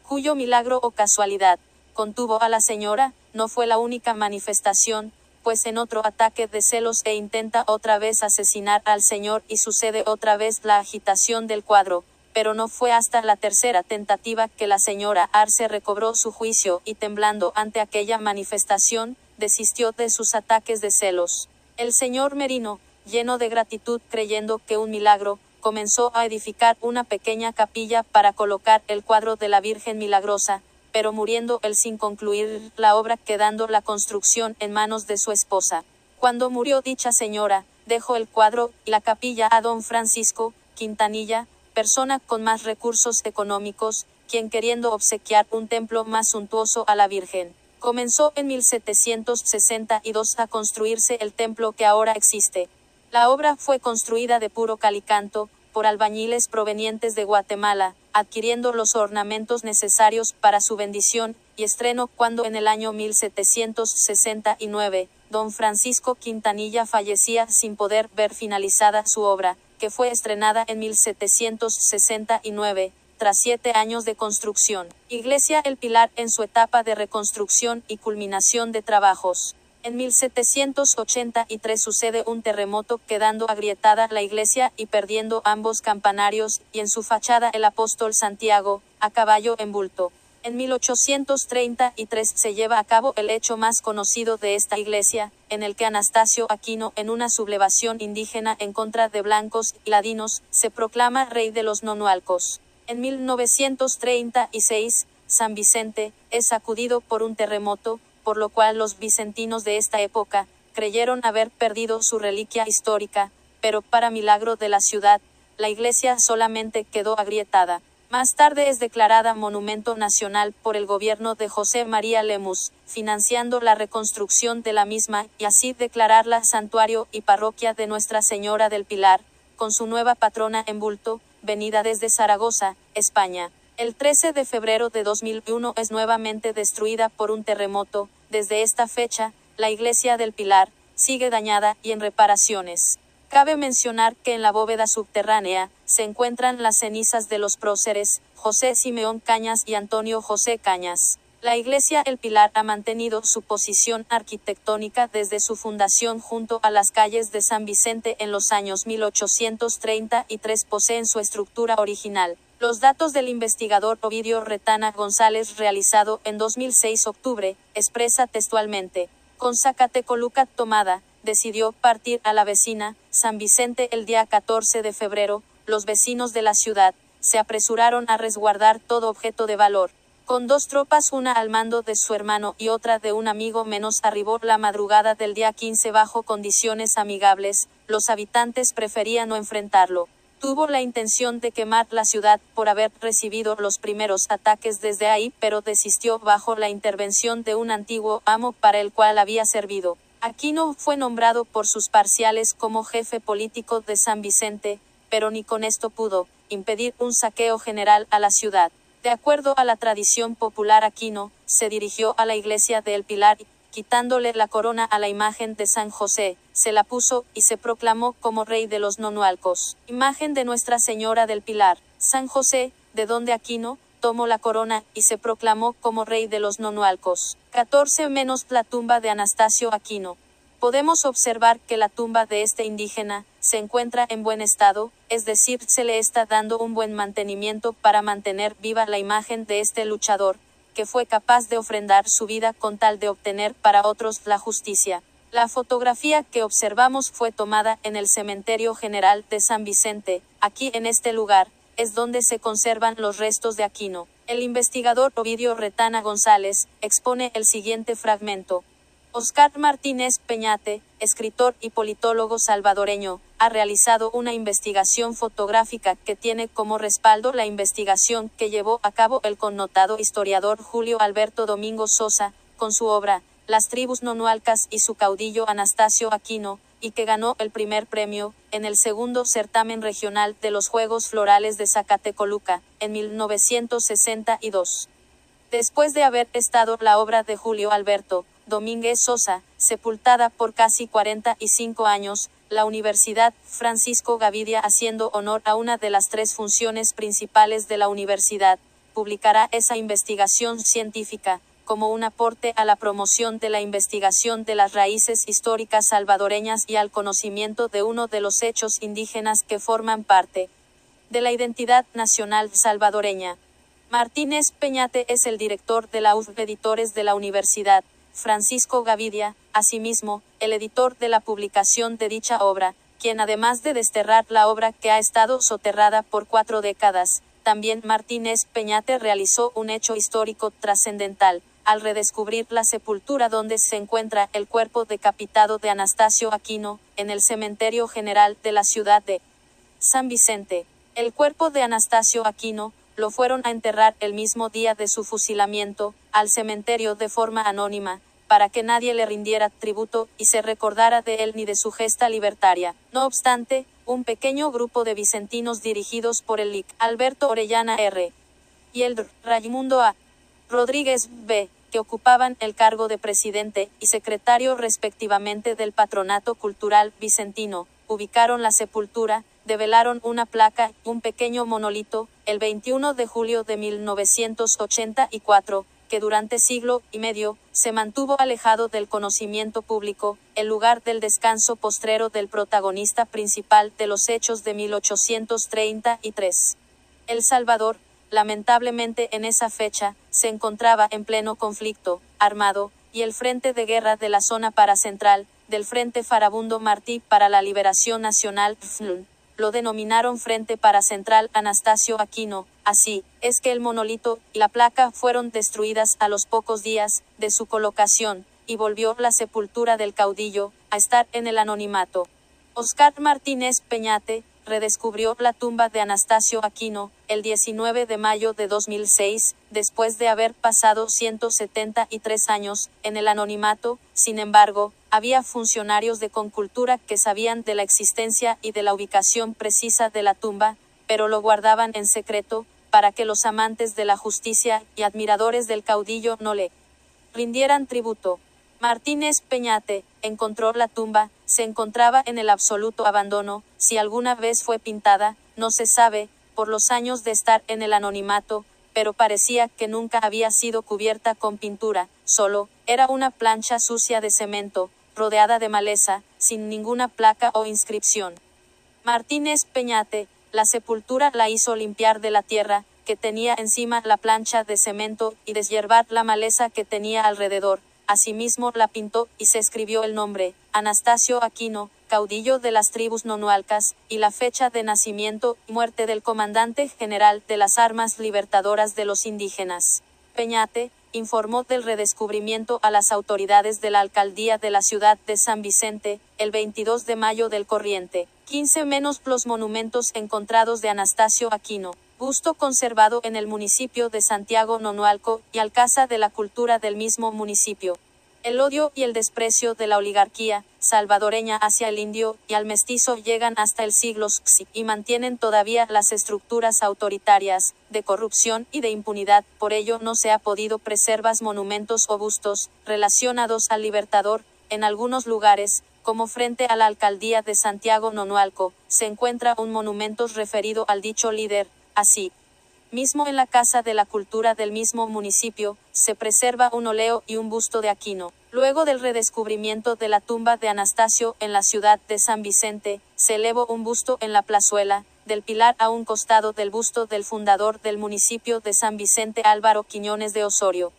cuyo milagro o casualidad contuvo a la señora. No fue la única manifestación, pues en otro ataque de celos intenta otra vez asesinar al señor y sucede otra vez la agitación del cuadro, pero no fue hasta la tercera tentativa que la señora Arce recobró su juicio y temblando ante aquella manifestación, desistió de sus ataques de celos. El señor Merino, lleno de gratitud creyendo que un milagro, comenzó a edificar una pequeña capilla para colocar el cuadro de la Virgen Milagrosa, pero muriendo él sin concluir la obra, quedando la construcción en manos de su esposa. Cuando murió dicha señora, dejó el cuadro y la capilla a don Francisco Quintanilla, persona con más recursos económicos, quien queriendo obsequiar un templo más suntuoso a la Virgen, comenzó en 1762 a construirse el templo que ahora existe. La obra fue construida de puro calicanto, por albañiles provenientes de Guatemala, adquiriendo los ornamentos necesarios para su bendición y estreno cuando en el año 1769, don Francisco Quintanilla fallecía sin poder ver finalizada su obra, que fue estrenada en 1769, tras 7 años de construcción. Iglesia El Pilar en su etapa de reconstrucción y culminación de trabajos. En 1783 sucede un terremoto quedando agrietada la iglesia y perdiendo ambos campanarios, y en su fachada el apóstol Santiago, a caballo en bulto. En 1833 se lleva a cabo el hecho más conocido de esta iglesia, en el que Anastasio Aquino, en una sublevación indígena en contra de blancos y ladinos, se proclama rey de los nonualcos. En 1936, San Vicente es sacudido por un terremoto, por lo cual los vicentinos de esta época creyeron haber perdido su reliquia histórica, pero para milagro de la ciudad, la iglesia solamente quedó agrietada. Más tarde es declarada monumento nacional por el gobierno de José María Lemus, financiando la reconstrucción de la misma y así declararla santuario y parroquia de Nuestra Señora del Pilar, con su nueva patrona en bulto, venida desde Zaragoza, España. El 13 de febrero de 2001 es nuevamente destruida por un terremoto. Desde esta fecha, la iglesia del Pilar sigue dañada y en reparaciones. Cabe mencionar que en la bóveda subterránea se encuentran las cenizas de los próceres José Simeón Cañas y Antonio José Cañas. La iglesia El Pilar ha mantenido su posición arquitectónica desde su fundación junto a las calles de San Vicente en los años 1833. Poseen su estructura original. Los datos del investigador Ovidio Retana González realizado en 2006 octubre, expresa textualmente: con Zacatecoluca tomada, decidió partir a la vecina, San Vicente el día 14 de febrero, los vecinos de la ciudad, se apresuraron a resguardar todo objeto de valor. Con 2 tropas, una al mando de su hermano y otra de un amigo menos, arribó la madrugada del día 15 bajo condiciones amigables, los habitantes preferían no enfrentarlo. Tuvo la intención de quemar la ciudad por haber recibido los primeros ataques desde ahí, pero desistió bajo la intervención de un antiguo amo para el cual había servido. Aquino fue nombrado por sus parciales como jefe político de San Vicente, pero ni con esto pudo impedir un saqueo general a la ciudad. De acuerdo a la tradición popular, Aquino se dirigió a la iglesia de El Pilar y, quitándole la corona a la imagen de San José, se la puso y se proclamó como rey de los nonualcos. Imagen de Nuestra Señora del Pilar. San José, de donde Aquino tomó la corona y se proclamó como rey de los nonualcos. 14 menos la tumba de Anastasio Aquino. Podemos observar que la tumba de este indígena se encuentra en buen estado, es decir, se le está dando un buen mantenimiento para mantener viva la imagen de este luchador, que fue capaz de ofrendar su vida con tal de obtener para otros la justicia. La fotografía que observamos fue tomada en el Cementerio General de San Vicente. Aquí en este lugar es donde se conservan los restos de Aquino. El investigador Ovidio Retana González expone el siguiente fragmento. Óscar Martínez Peñate, escritor y politólogo salvadoreño, ha realizado una investigación fotográfica que tiene como respaldo la investigación que llevó a cabo el connotado historiador Julio Alberto Domingo Sosa, con su obra Las tribus nonualcas y su caudillo Anastasio Aquino, y que ganó el primer premio en el segundo certamen regional de los Juegos Florales de Zacatecoluca, en 1962. Después de haber estado la obra de Julio Alberto Domínguez Sosa, sepultada por casi 45 años, la Universidad Francisco Gavidia, haciendo honor a una de las tres funciones principales de la universidad, publicará esa investigación científica, como un aporte a la promoción de la investigación de las raíces históricas salvadoreñas y al conocimiento de uno de los hechos indígenas que forman parte de la identidad nacional salvadoreña. Martínez Peñate es el director de la UF Editores de la Universidad Francisco Gavidia, asimismo, el editor de la publicación de dicha obra, quien además de desterrar la obra que ha estado soterrada por 4 décadas, también Martínez Peñate realizó un hecho histórico trascendental, al redescubrir la sepultura donde se encuentra el cuerpo decapitado de Anastasio Aquino, en el Cementerio General de la ciudad de San Vicente. El cuerpo de Anastasio Aquino lo fueron a enterrar el mismo día de su fusilamiento, al cementerio de forma anónima, para que nadie le rindiera tributo y se recordara de él ni de su gesta libertaria. No obstante, un pequeño grupo de vicentinos dirigidos por el Lic. Alberto Orellana R. y el Dr. Raimundo A. Rodríguez B., que ocupaban el cargo de presidente y secretario respectivamente del Patronato Cultural Vicentino, ubicaron la sepultura, develaron una placa, un pequeño monolito, el 21 de julio de 1984, que durante siglo y medio se mantuvo alejado del conocimiento público, el lugar del descanso postrero del protagonista principal de los hechos de 1833. El Salvador, lamentablemente en esa fecha, se encontraba en pleno conflicto armado, y el frente de guerra de la zona paracentral, del Frente Farabundo Martí para la Liberación Nacional, FNL, lo denominaron Frente Paracentral Anastasio Aquino. Así es que el monolito y la placa fueron destruidas a los pocos días de su colocación, y volvió la sepultura del caudillo a estar en el anonimato. Óscar Martínez Peñate redescubrió la tumba de Anastasio Aquino el 19 de mayo de 2006, después de haber pasado 173 años en el anonimato. Sin embargo, había funcionarios de Concultura que sabían de la existencia y de la ubicación precisa de la tumba, pero lo guardaban en secreto, para que los amantes de la justicia y admiradores del caudillo no le rindieran tributo. Martínez Peñate encontró la tumba, se encontraba en el absoluto abandono, si alguna vez fue pintada, no se sabe, por los años de estar en el anonimato, pero parecía que nunca había sido cubierta con pintura, solo era una plancha sucia de cemento, rodeada de maleza, sin ninguna placa o inscripción. Martínez Peñate, la sepultura la hizo limpiar de la tierra que tenía encima la plancha de cemento y deshiervar la maleza que tenía alrededor. Asimismo la pintó y se escribió el nombre, Anastasio Aquino, caudillo de las tribus nonualcas, y la fecha de nacimiento y muerte del comandante general de las armas libertadoras de los indígenas. Peñate informó del redescubrimiento a las autoridades de la alcaldía de la ciudad de San Vicente, el 22 de mayo del corriente. 15 menos los monumentos encontrados de Anastasio Aquino. Busto conservado en el municipio de Santiago Nonualco y Alcázar de la Cultura del mismo municipio. El odio y el desprecio de la oligarquía salvadoreña hacia el indio y al mestizo llegan hasta el siglo XVI y mantienen todavía las estructuras autoritarias, de corrupción y de impunidad. Por ello no se ha podido preservar monumentos o bustos relacionados al Libertador. En algunos lugares, como frente a la alcaldía de Santiago Nonualco, se encuentra un monumento referido al dicho líder. Así mismo en la Casa de la Cultura del mismo municipio, se preserva un óleo y un busto de Aquino. Luego del redescubrimiento de la tumba de Anastasio en la ciudad de San Vicente, se elevó un busto en la plazuela del Pilar a un costado del busto del fundador del municipio de San Vicente, Álvaro Quiñones de Osorio.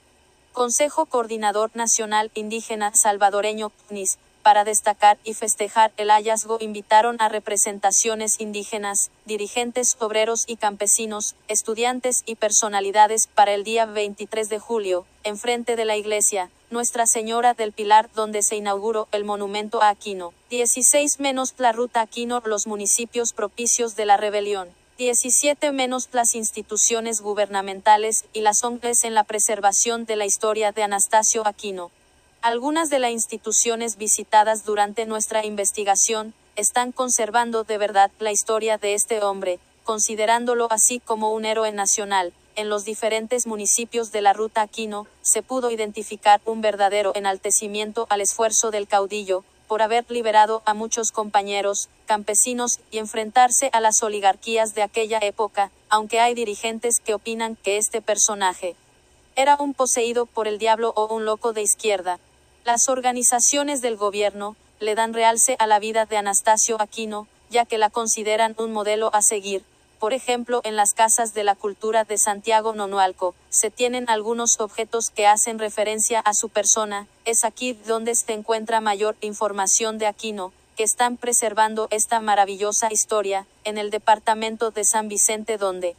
Consejo Coordinador Nacional Indígena Salvadoreño, CNIS, para destacar y festejar el hallazgo invitaron a representaciones indígenas, dirigentes obreros y campesinos, estudiantes y personalidades para el día 23 de julio, enfrente de la iglesia Nuestra Señora del Pilar donde se inauguró el monumento a Aquino. 16 menos la ruta Aquino los municipios propicios de la rebelión. 17 menos las instituciones gubernamentales y las ONGs en la preservación de la historia de Anastasio Aquino. Algunas de las instituciones visitadas durante nuestra investigación están conservando de verdad la historia de este hombre, considerándolo así como un héroe nacional. En los diferentes municipios de la ruta Aquino, se pudo identificar un verdadero enaltecimiento al esfuerzo del caudillo, por haber liberado a muchos compañeros, campesinos, y enfrentarse a las oligarquías de aquella época, aunque hay dirigentes que opinan que este personaje era un poseído por el diablo o un loco de izquierda. Las organizaciones del gobierno le dan realce a la vida de Anastasio Aquino, ya que la consideran un modelo a seguir. Por ejemplo, en las Casas de la Cultura de Santiago Nonualco, se tienen algunos objetos que hacen referencia a su persona. Es aquí donde se encuentra mayor información de Aquino, que están preservando esta maravillosa historia, en el departamento de San Vicente donde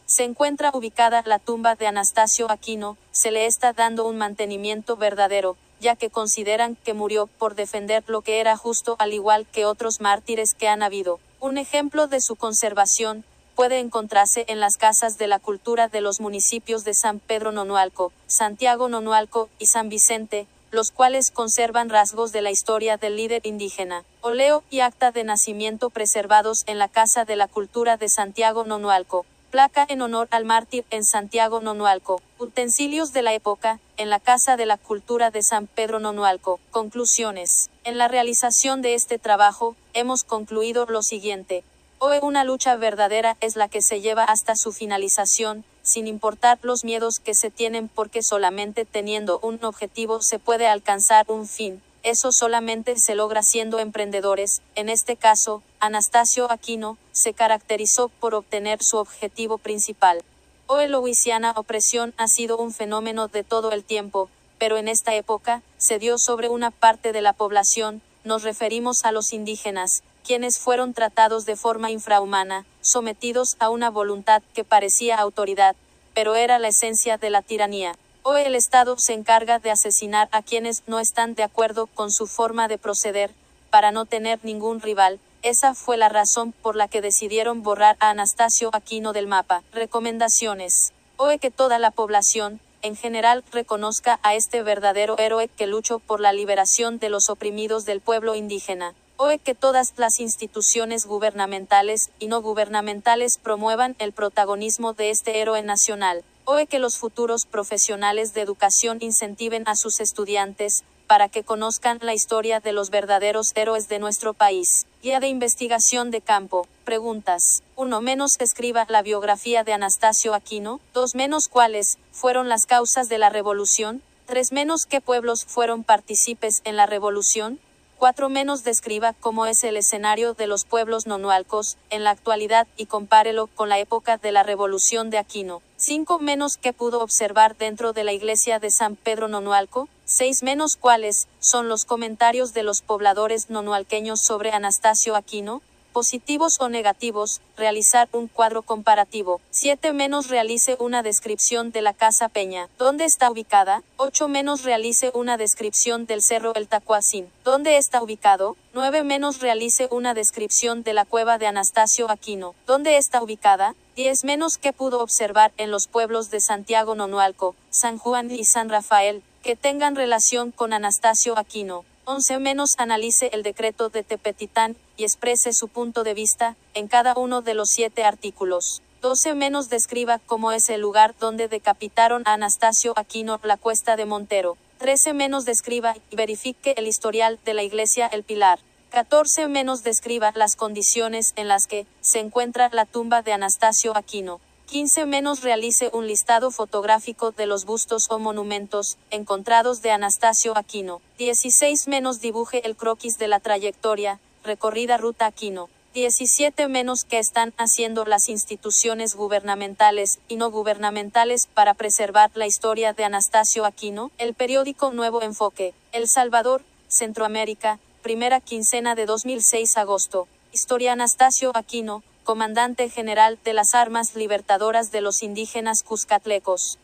se encuentra ubicada la tumba de Anastasio Aquino, se le está dando un mantenimiento verdadero, ya que consideran que murió por defender lo que era justo al igual que otros mártires que han habido. Un ejemplo de su conservación puede encontrarse en las Casas de la Cultura de los municipios de San Pedro Nonualco, Santiago Nonualco y San Vicente, los cuales conservan rasgos de la historia del líder indígena. Oleo y acta de nacimiento preservados en la Casa de la Cultura de Santiago Nonualco. Placa en honor al mártir en Santiago Nonualco. Utensilios de la época, en la Casa de la Cultura de San Pedro Nonualco. Conclusiones. En la realización de este trabajo, hemos concluido lo siguiente. Hoy una lucha verdadera es la que se lleva hasta su finalización, sin importar los miedos que se tienen porque solamente teniendo un objetivo se puede alcanzar un fin. Eso solamente se logra siendo emprendedores. En este caso, Anastasio Aquino se caracterizó por obtener su objetivo principal. Hoy la Luisiana opresión ha sido un fenómeno de todo el tiempo, pero en esta época se dio sobre una parte de la población. Nos referimos a los indígenas, quienes fueron tratados de forma infrahumana, sometidos a una voluntad que parecía autoridad, pero era la esencia de la tiranía. Hoy el Estado se encarga de asesinar a quienes no están de acuerdo con su forma de proceder, para no tener ningún rival. Esa fue la razón por la que decidieron borrar a Anastasio Aquino del mapa. Recomendaciones. Hoy que toda la población, en general, reconozca a este verdadero héroe que luchó por la liberación de los oprimidos del pueblo indígena. Hoy que todas las instituciones gubernamentales y no gubernamentales promuevan el protagonismo de este héroe nacional. Hoy que los futuros profesionales de educación incentiven a sus estudiantes, para que conozcan la historia de los verdaderos héroes de nuestro país. Guía de investigación de campo. Preguntas. 1. Escriba la biografía de Anastasio Aquino. 2. ¿Cuáles fueron las causas de la revolución? 3. ¿Qué pueblos fueron partícipes en la revolución? 4. Describa cómo es el escenario de los pueblos nonualcos en la actualidad y compárelo con la época de la revolución de Aquino. 5. ¿Qué pudo observar dentro de la iglesia de San Pedro Nonualco? 6. ¿Cuáles son los comentarios de los pobladores nonualqueños sobre Anastasio Aquino? Positivos o negativos, realizar un cuadro comparativo. 7. Realice una descripción de la Casa Peña. ¿Dónde está ubicada? 8. Realice una descripción del Cerro El Tacuacín. ¿Dónde está ubicado? 9. Realice una descripción de la cueva de Anastasio Aquino. ¿Dónde está ubicada? 10. ¿Qué pudo observar en los pueblos de Santiago Nonualco, San Juan y San Rafael, que tengan relación con Anastasio Aquino? 11. Analice el decreto de Tepetitán y exprese su punto de vista en cada uno de los 7 artículos. 12. Describa cómo es el lugar donde decapitaron a Anastasio Aquino, la Cuesta de Montero. 13. Describa y verifique el historial de la Iglesia El Pilar. 14. Describa las condiciones en las que se encuentra la tumba de Anastasio Aquino. 15. Realice un listado fotográfico de los bustos o monumentos encontrados de Anastasio Aquino. 16. Dibuje el croquis de la trayectoria recorrida ruta Aquino. 17. ¿Qué están haciendo las instituciones gubernamentales y no gubernamentales para preservar la historia de Anastasio Aquino? El periódico Nuevo Enfoque. El Salvador, Centroamérica, primera quincena de 2006 agosto. Historia Anastasio Aquino, comandante general de las armas libertadoras de los indígenas cuscatlecos.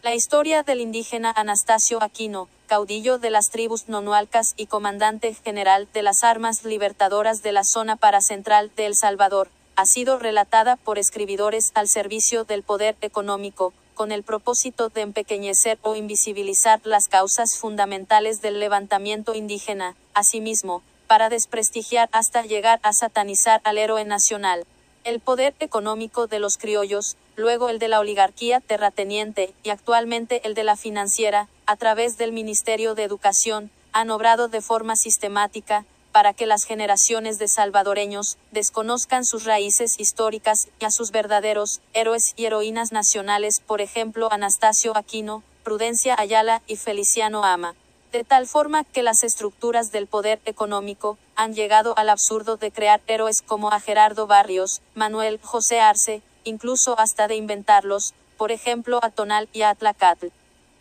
La historia del indígena Anastasio Aquino, caudillo de las tribus nonualcas y comandante general de las armas libertadoras de la zona paracentral de El Salvador, ha sido relatada por escribidores al servicio del poder económico, con el propósito de empequeñecer o invisibilizar las causas fundamentales del levantamiento indígena, asimismo, para desprestigiar hasta llegar a satanizar al héroe nacional. El poder económico de los criollos, luego el de la oligarquía terrateniente y actualmente el de la financiera, a través del Ministerio de Educación, han obrado de forma sistemática, para que las generaciones de salvadoreños desconozcan sus raíces históricas y a sus verdaderos héroes y heroínas nacionales, por ejemplo Anastasio Aquino, Prudencia Ayala y Feliciano Ama. De tal forma que las estructuras del poder económico han llegado al absurdo de crear héroes como a Gerardo Barrios, Manuel José Arce, incluso hasta de inventarlos, por ejemplo a Tonal y a Atlacatl.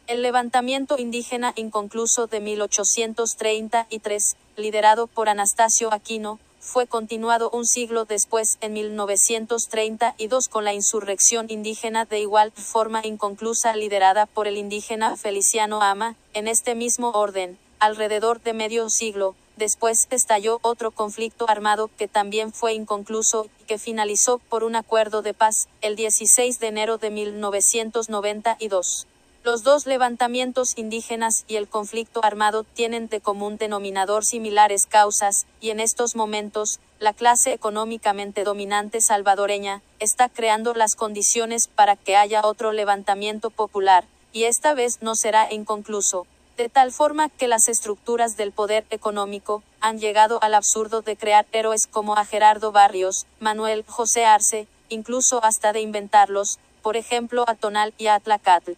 El levantamiento indígena inconcluso de 1833, liderado por Anastasio Aquino, fue continuado un siglo después, en 1932, con la insurrección indígena de igual forma inconclusa liderada por el indígena Feliciano Ama. En este mismo orden, alrededor de medio siglo después estalló otro conflicto armado que también fue inconcluso y que finalizó por un acuerdo de paz, el 16 de enero de 1992. Los dos levantamientos indígenas y el conflicto armado tienen de común denominador similares causas, y en estos momentos, la clase económicamente dominante salvadoreña está creando las condiciones para que haya otro levantamiento popular, y esta vez no será inconcluso. De tal forma que las estructuras del poder económico han llegado al absurdo de crear héroes como a Gerardo Barrios, Manuel José Arce, incluso hasta de inventarlos, por ejemplo a Tonal y a Atlacatl.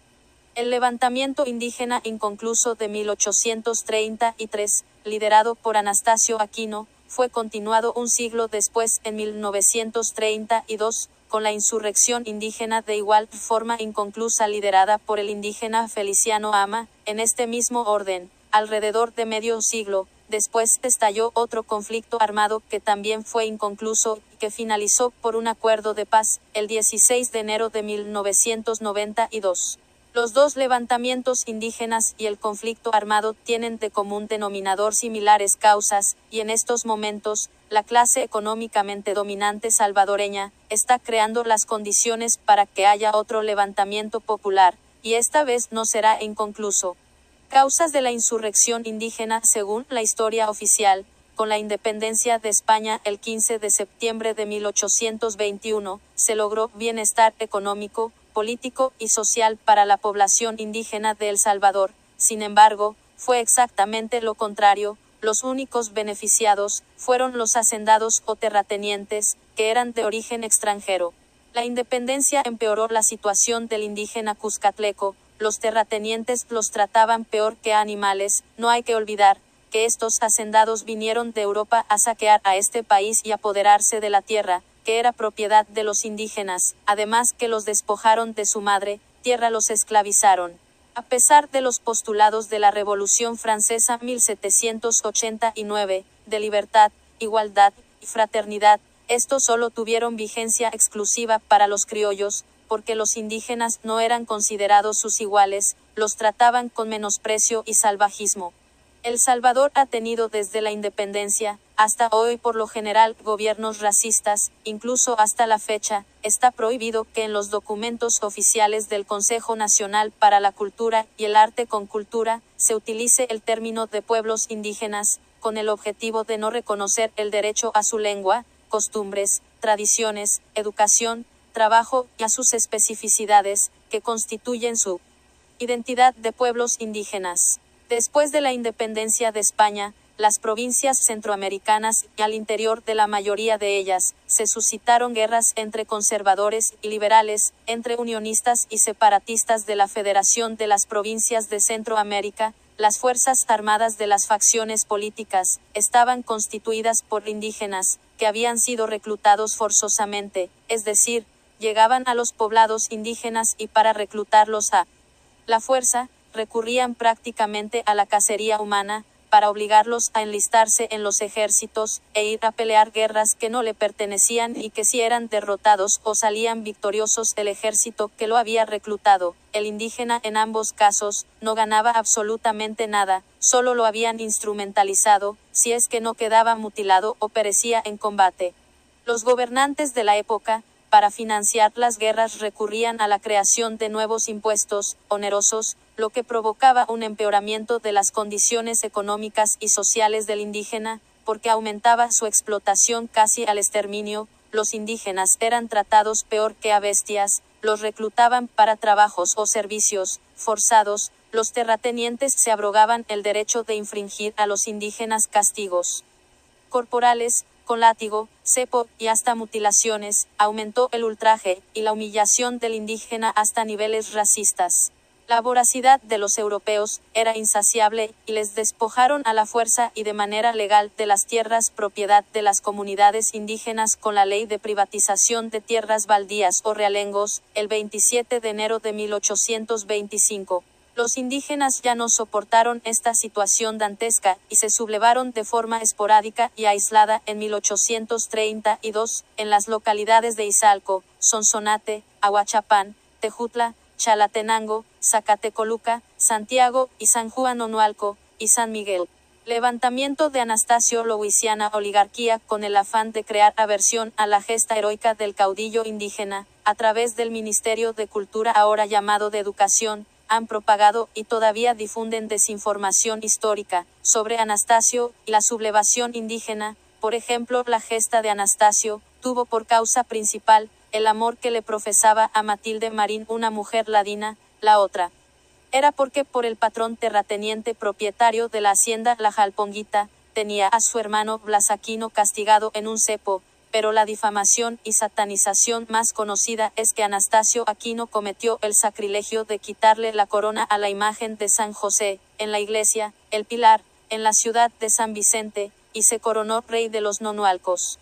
El levantamiento indígena inconcluso de 1833, liderado por Anastasio Aquino, fue continuado un siglo después, en 1932, con la insurrección indígena de igual forma inconclusa liderada por el indígena Feliciano Ama. En este mismo orden, alrededor de medio siglo después estalló otro conflicto armado que también fue inconcluso y que finalizó por un acuerdo de paz, el 16 de enero de 1992. Los dos levantamientos indígenas y el conflicto armado tienen de común denominador similares causas, y en estos momentos, la clase económicamente dominante salvadoreña está creando las condiciones para que haya otro levantamiento popular, y esta vez no será inconcluso. Causas de la insurrección indígena según la historia oficial. Con la independencia de España el 15 de septiembre de 1821, se logró bienestar económico, político y social para la población indígena de El Salvador. Sin embargo, fue exactamente lo contrario. Los únicos beneficiados fueron los hacendados o terratenientes, que eran de origen extranjero. La independencia empeoró la situación del indígena cuscatleco. Los terratenientes los trataban peor que a animales. No hay que olvidar que estos hacendados vinieron de Europa a saquear a este país y apoderarse de la tierra, que era propiedad de los indígenas, además que los despojaron de su madre tierra, los esclavizaron. A pesar de los postulados de la Revolución Francesa 1789, de libertad, igualdad y fraternidad, estos solo tuvieron vigencia exclusiva para los criollos, porque los indígenas no eran considerados sus iguales, los trataban con menosprecio y salvajismo. El Salvador ha tenido desde la independencia hasta hoy por lo general gobiernos racistas. Incluso hasta la fecha, está prohibido que en los documentos oficiales del Consejo Nacional para la Cultura y el Arte con Cultura se utilice el término de pueblos indígenas, con el objetivo de no reconocer el derecho a su lengua, costumbres, tradiciones, educación, trabajo y a sus especificidades, que constituyen su identidad de pueblos indígenas. Después de la independencia de España, las provincias centroamericanas, y al interior de la mayoría de ellas, se suscitaron guerras entre conservadores y liberales, entre unionistas y separatistas de la Federación de las Provincias de Centroamérica. Las fuerzas armadas de las facciones políticas estaban constituidas por indígenas, que habían sido reclutados forzosamente, es decir, llegaban a los poblados indígenas y para reclutarlos a la fuerza, recurrían prácticamente a la cacería humana, para obligarlos a enlistarse en los ejércitos, e ir a pelear guerras que no le pertenecían y que si eran derrotados o salían victoriosos el ejército que lo había reclutado, el indígena en ambos casos, no ganaba absolutamente nada, solo lo habían instrumentalizado, si es que no quedaba mutilado o perecía en combate. Los gobernantes de la época, para financiar las guerras recurrían a la creación de nuevos impuestos, onerosos, lo que provocaba un empeoramiento de las condiciones económicas y sociales del indígena, porque aumentaba su explotación casi al exterminio, los indígenas eran tratados peor que a bestias, los reclutaban para trabajos o servicios forzados, los terratenientes se abrogaban el derecho de infringir a los indígenas castigos corporales, con látigo, cepo y hasta mutilaciones, aumentó el ultraje y la humillación del indígena hasta niveles racistas. La voracidad de los europeos era insaciable y les despojaron a la fuerza y de manera legal de las tierras propiedad de las comunidades indígenas con la ley de privatización de tierras baldías o realengos, el 27 de enero de 1825. Los indígenas ya no soportaron esta situación dantesca y se sublevaron de forma esporádica y aislada en 1832 en las localidades de Izalco, Sonsonate, Ahuachapán, Tejutla, Chalatenango, Zacatecoluca, Santiago y San Juan Onualco y San Miguel. Levantamiento de Anastasio Louisiana oligarquía con el afán de crear aversión a la gesta heroica del caudillo indígena, a través del Ministerio de Cultura ahora llamado de Educación, han propagado y todavía difunden desinformación histórica sobre Anastasio y la sublevación indígena. Por ejemplo, la gesta de Anastasio tuvo por causa principal el amor que le profesaba a Matilde Marín, una mujer ladina, la otra era porque por el patrón terrateniente propietario de la hacienda La Jalponguita tenía a su hermano Blas Aquino castigado en un cepo, pero la difamación y satanización más conocida es que Anastasio Aquino cometió el sacrilegio de quitarle la corona a la imagen de San José, en la iglesia, El Pilar, en la ciudad de San Vicente, y se coronó rey de los nonualcos.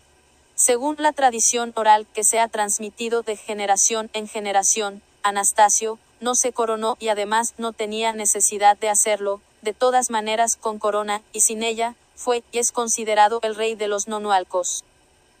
Según la tradición oral que se ha transmitido de generación en generación, Anastasio no se coronó y además no tenía necesidad de hacerlo, de todas maneras con corona y sin ella, fue y es considerado el rey de los nonualcos.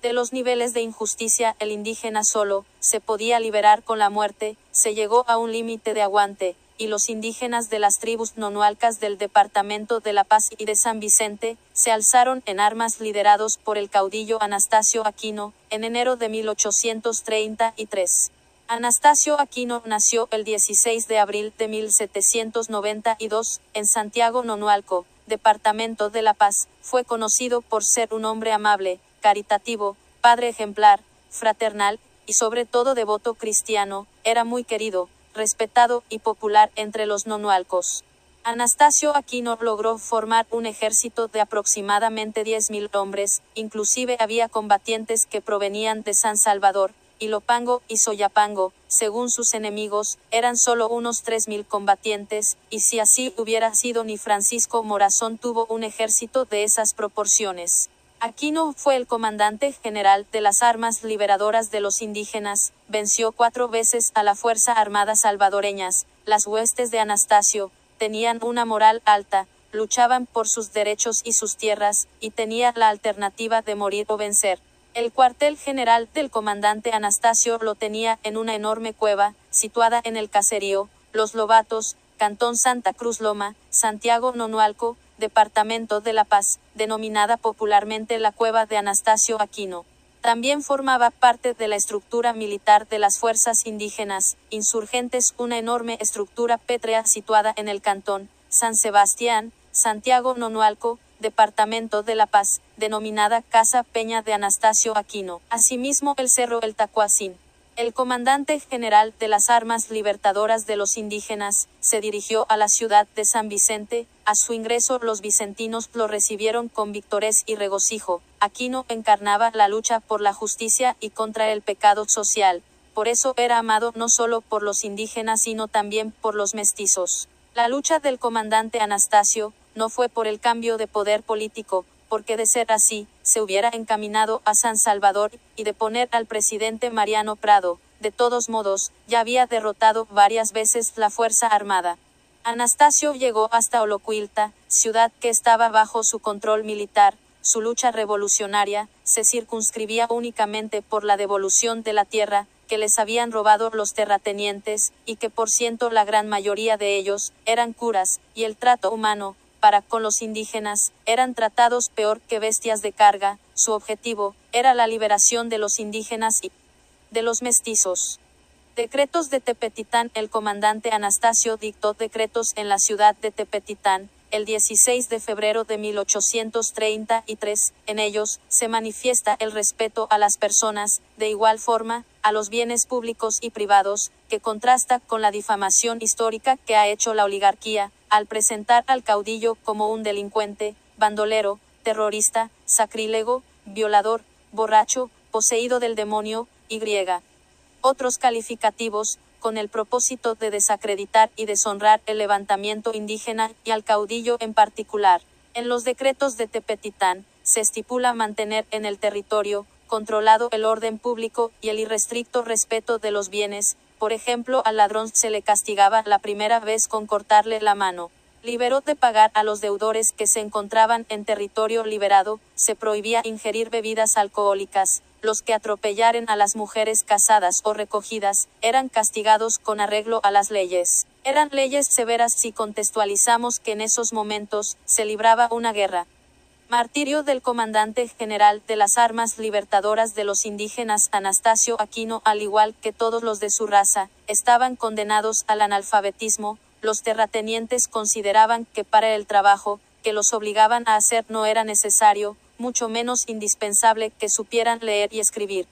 De los niveles de injusticia el indígena solo se podía liberar con la muerte, se llegó a un límite de aguante, y los indígenas de las tribus nonualcas del departamento de La Paz y de San Vicente se alzaron en armas liderados por el caudillo Anastasio Aquino, en enero de 1833. Anastasio Aquino nació el 16 de abril de 1792 en Santiago Nonualco, departamento de La Paz. Fue conocido por ser un hombre amable, caritativo, padre ejemplar, fraternal, y sobre todo devoto cristiano. Era muy querido, respetado y popular entre los nonualcos. Anastasio Aquino logró formar un ejército de aproximadamente 10.000 hombres, inclusive había combatientes que provenían de San Salvador, Ilopango y Soyapango. Según sus enemigos, eran solo unos 3.000 combatientes, y si así hubiera sido ni Francisco Morazón tuvo un ejército de esas proporciones. Aquino fue el comandante general de las armas liberadoras de los indígenas, venció 4 veces a la Fuerza Armada salvadoreñas. Las huestes de Anastasio tenían una moral alta, luchaban por sus derechos y sus tierras, y tenía la alternativa de morir o vencer. El cuartel general del comandante Anastasio lo tenía en una enorme cueva, situada en el caserío Los Lobatos, Cantón Santa Cruz Loma, Santiago Nonualco, departamento de La Paz, denominada popularmente la Cueva de Anastasio Aquino. También formaba parte de la estructura militar de las fuerzas indígenas insurgentes, una enorme estructura pétrea situada en el cantón San Sebastián, Santiago Nonualco, departamento de La Paz, denominada Casa Peña de Anastasio Aquino. Asimismo el Cerro El Tacuacín. El comandante general de las armas libertadoras de los indígenas se dirigió a la ciudad de San Vicente. A su ingreso los vicentinos lo recibieron con víctores y regocijo. Aquino encarnaba la lucha por la justicia y contra el pecado social. Por eso era amado no solo por los indígenas sino también por los mestizos. La lucha del comandante Anastasio no fue por el cambio de poder político, porque de ser así, se hubiera encaminado a San Salvador y de poner al presidente Mariano Prado. De todos modos, ya había derrotado varias veces la Fuerza Armada. Anastasio llegó hasta Olocuilta, ciudad que estaba bajo su control militar. Su lucha revolucionaria se circunscribía únicamente por la devolución de la tierra que les habían robado los terratenientes, y que por ciento la gran mayoría de ellos eran curas, y el trato humano para con los indígenas eran tratados peor que bestias de carga. Su objetivo era la liberación de los indígenas y de los mestizos. Decretos de Tepetitán. El comandante Anastasio dictó decretos en la ciudad de Tepetitán el 16 de febrero de 1833, en ellos se manifiesta el respeto a las personas, de igual forma, a los bienes públicos y privados, que contrasta con la difamación histórica que ha hecho la oligarquía, al presentar al caudillo como un delincuente, bandolero, terrorista, sacrílego, violador, borracho, poseído del demonio, y otros calificativos, con el propósito de desacreditar y deshonrar el levantamiento indígena y al caudillo en particular. En los decretos de Tepetitán, se estipula mantener en el territorio controlado el orden público y el irrestricto respeto de los bienes. Por ejemplo, al ladrón se le castigaba la primera vez con cortarle la mano. Liberó de pagar a los deudores que se encontraban en territorio liberado. Se prohibía ingerir bebidas alcohólicas. Los que atropellaren a las mujeres casadas o recogidas eran castigados con arreglo a las leyes. Eran leyes severas si contextualizamos que en esos momentos se libraba una guerra. Martirio del comandante general de las armas libertadoras de los indígenas Anastasio Aquino. Al igual que todos los de su raza, estaban condenados al analfabetismo. Los terratenientes consideraban que para el trabajo que los obligaban a hacer no era necesario, mucho menos indispensable, que supieran leer y escribir.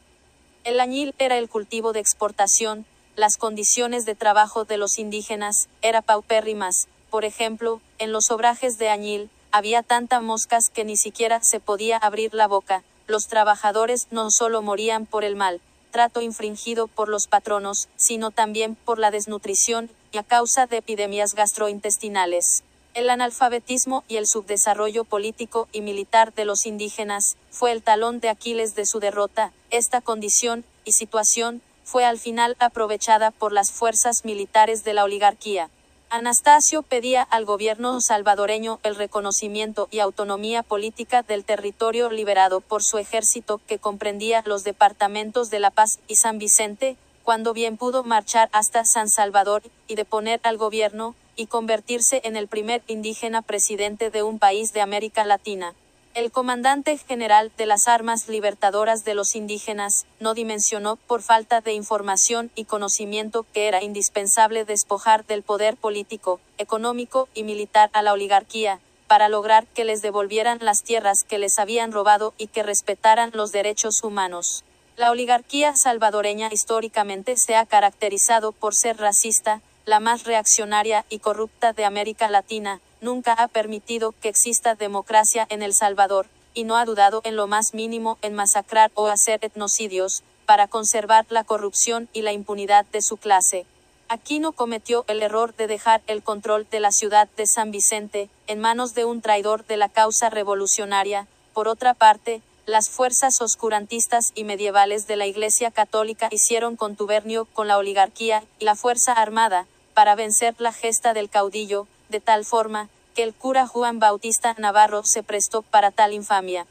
El añil era el cultivo de exportación. Las condiciones de trabajo de los indígenas eran paupérrimas. Por ejemplo, en los obrajes de añil había tantas moscas que ni siquiera se podía abrir la boca. Los trabajadores no solo morían por el mal trato infringido por los patronos, sino también por la desnutrición y a causa de epidemias gastrointestinales. El analfabetismo y el subdesarrollo político y militar de los indígenas fue el talón de Aquiles de su derrota. Esta condición y situación fue al final aprovechada por las fuerzas militares de la oligarquía. Anastasio pedía al gobierno salvadoreño el reconocimiento y autonomía política del territorio liberado por su ejército, que comprendía los departamentos de La Paz y San Vicente, cuando bien pudo marchar hasta San Salvador y deponer al gobierno y convertirse en el primer indígena presidente de un país de América Latina. El comandante general de las armas libertadoras de los indígenas no dimensionó, por falta de información y conocimiento, que era indispensable despojar del poder político, económico y militar a la oligarquía, para lograr que les devolvieran las tierras que les habían robado y que respetaran los derechos humanos. La oligarquía salvadoreña históricamente se ha caracterizado por ser racista, la más reaccionaria y corrupta de América Latina. Nunca ha permitido que exista democracia en El Salvador, y no ha dudado en lo más mínimo en masacrar o hacer etnocidios, para conservar la corrupción y la impunidad de su clase. Aquino cometió el error de dejar el control de la ciudad de San Vicente en manos de un traidor de la causa revolucionaria. Por otra parte, las fuerzas oscurantistas y medievales de la Iglesia Católica hicieron contubernio con la oligarquía y la fuerza armada para vencer la gesta del caudillo, de tal forma que el cura Juan Bautista Navarro se prestó para tal infamia.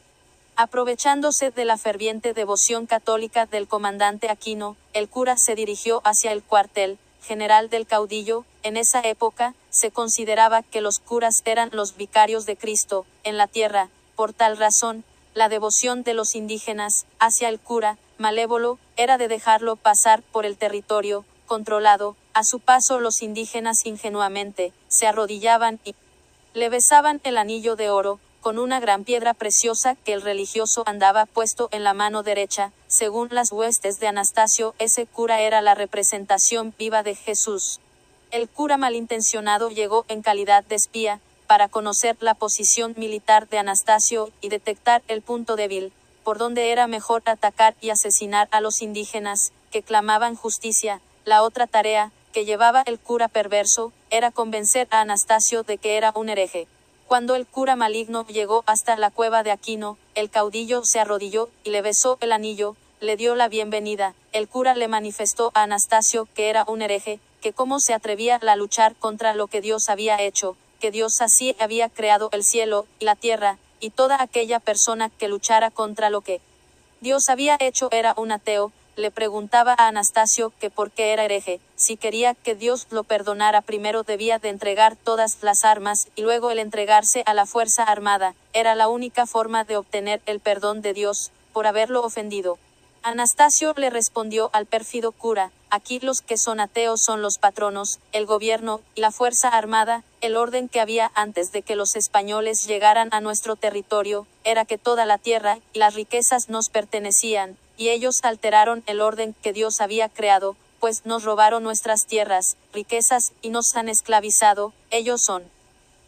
Aprovechándose de la ferviente devoción católica del comandante Aquino, el cura se dirigió hacia el cuartel general del caudillo. En esa época, se consideraba que los curas eran los vicarios de Cristo en la tierra. Por tal razón, la devoción de los indígenas hacia el cura malévolo era de dejarlo pasar por el territorio controlado. A su paso, los indígenas ingenuamente se arrodillaban y le besaban el anillo de oro, con una gran piedra preciosa que el religioso andaba puesto en la mano derecha. Según las huestes de Anastasio, ese cura era la representación viva de Jesús. El cura malintencionado llegó en calidad de espía, para conocer la posición militar de Anastasio y detectar el punto débil, por donde era mejor atacar y asesinar a los indígenas, que clamaban justicia. La otra tarea que llevaba el cura perverso era convencer a Anastasio de que era un hereje. Cuando el cura maligno llegó hasta la cueva de Aquino, el caudillo se arrodilló y le besó el anillo, le dio la bienvenida. El cura le manifestó a Anastasio que era un hereje, que cómo se atrevía a luchar contra lo que Dios había hecho, que Dios así había creado el cielo y la tierra, y toda aquella persona que luchara contra lo que Dios había hecho era un ateo. Le preguntaba a Anastasio que por qué era hereje. Si quería que Dios lo perdonara, primero debía de entregar todas las armas, y luego el entregarse a la fuerza armada, era la única forma de obtener el perdón de Dios, por haberlo ofendido. Anastasio le respondió al pérfido cura: aquí los que son ateos son los patronos, el gobierno, y la fuerza armada. El orden que había antes de que los españoles llegaran a nuestro territorio, era que toda la tierra y las riquezas nos pertenecían, y ellos alteraron el orden que Dios había creado, pues nos robaron nuestras tierras, riquezas, y nos han esclavizado. Ellos son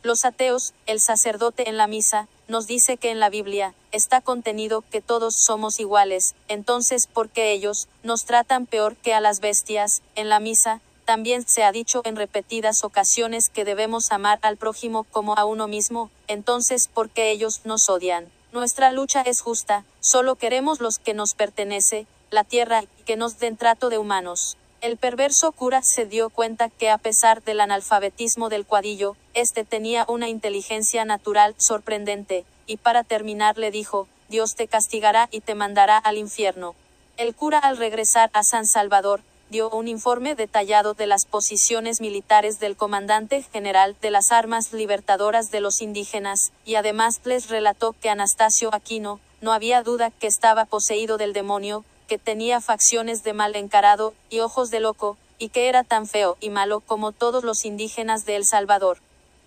los ateos. El sacerdote en la misa nos dice que en la Biblia está contenido que todos somos iguales. Entonces, ¿por qué ellos nos tratan peor que a las bestias? En la misa también se ha dicho en repetidas ocasiones que debemos amar al prójimo como a uno mismo. Entonces, ¿por qué ellos nos odian? Nuestra lucha es justa, solo queremos los que nos pertenece, la tierra, y que nos den trato de humanos. El perverso cura se dio cuenta que a pesar del analfabetismo del cuadillo, este tenía una inteligencia natural sorprendente, y para terminar le dijo: Dios te castigará y te mandará al infierno. El cura, al regresar a San Salvador, dio un informe detallado de las posiciones militares del comandante general de las armas libertadoras de los indígenas, y además les relató que Anastasio Aquino, no había duda que estaba poseído del demonio, que tenía facciones de mal encarado y ojos de loco, y que era tan feo y malo como todos los indígenas de El Salvador.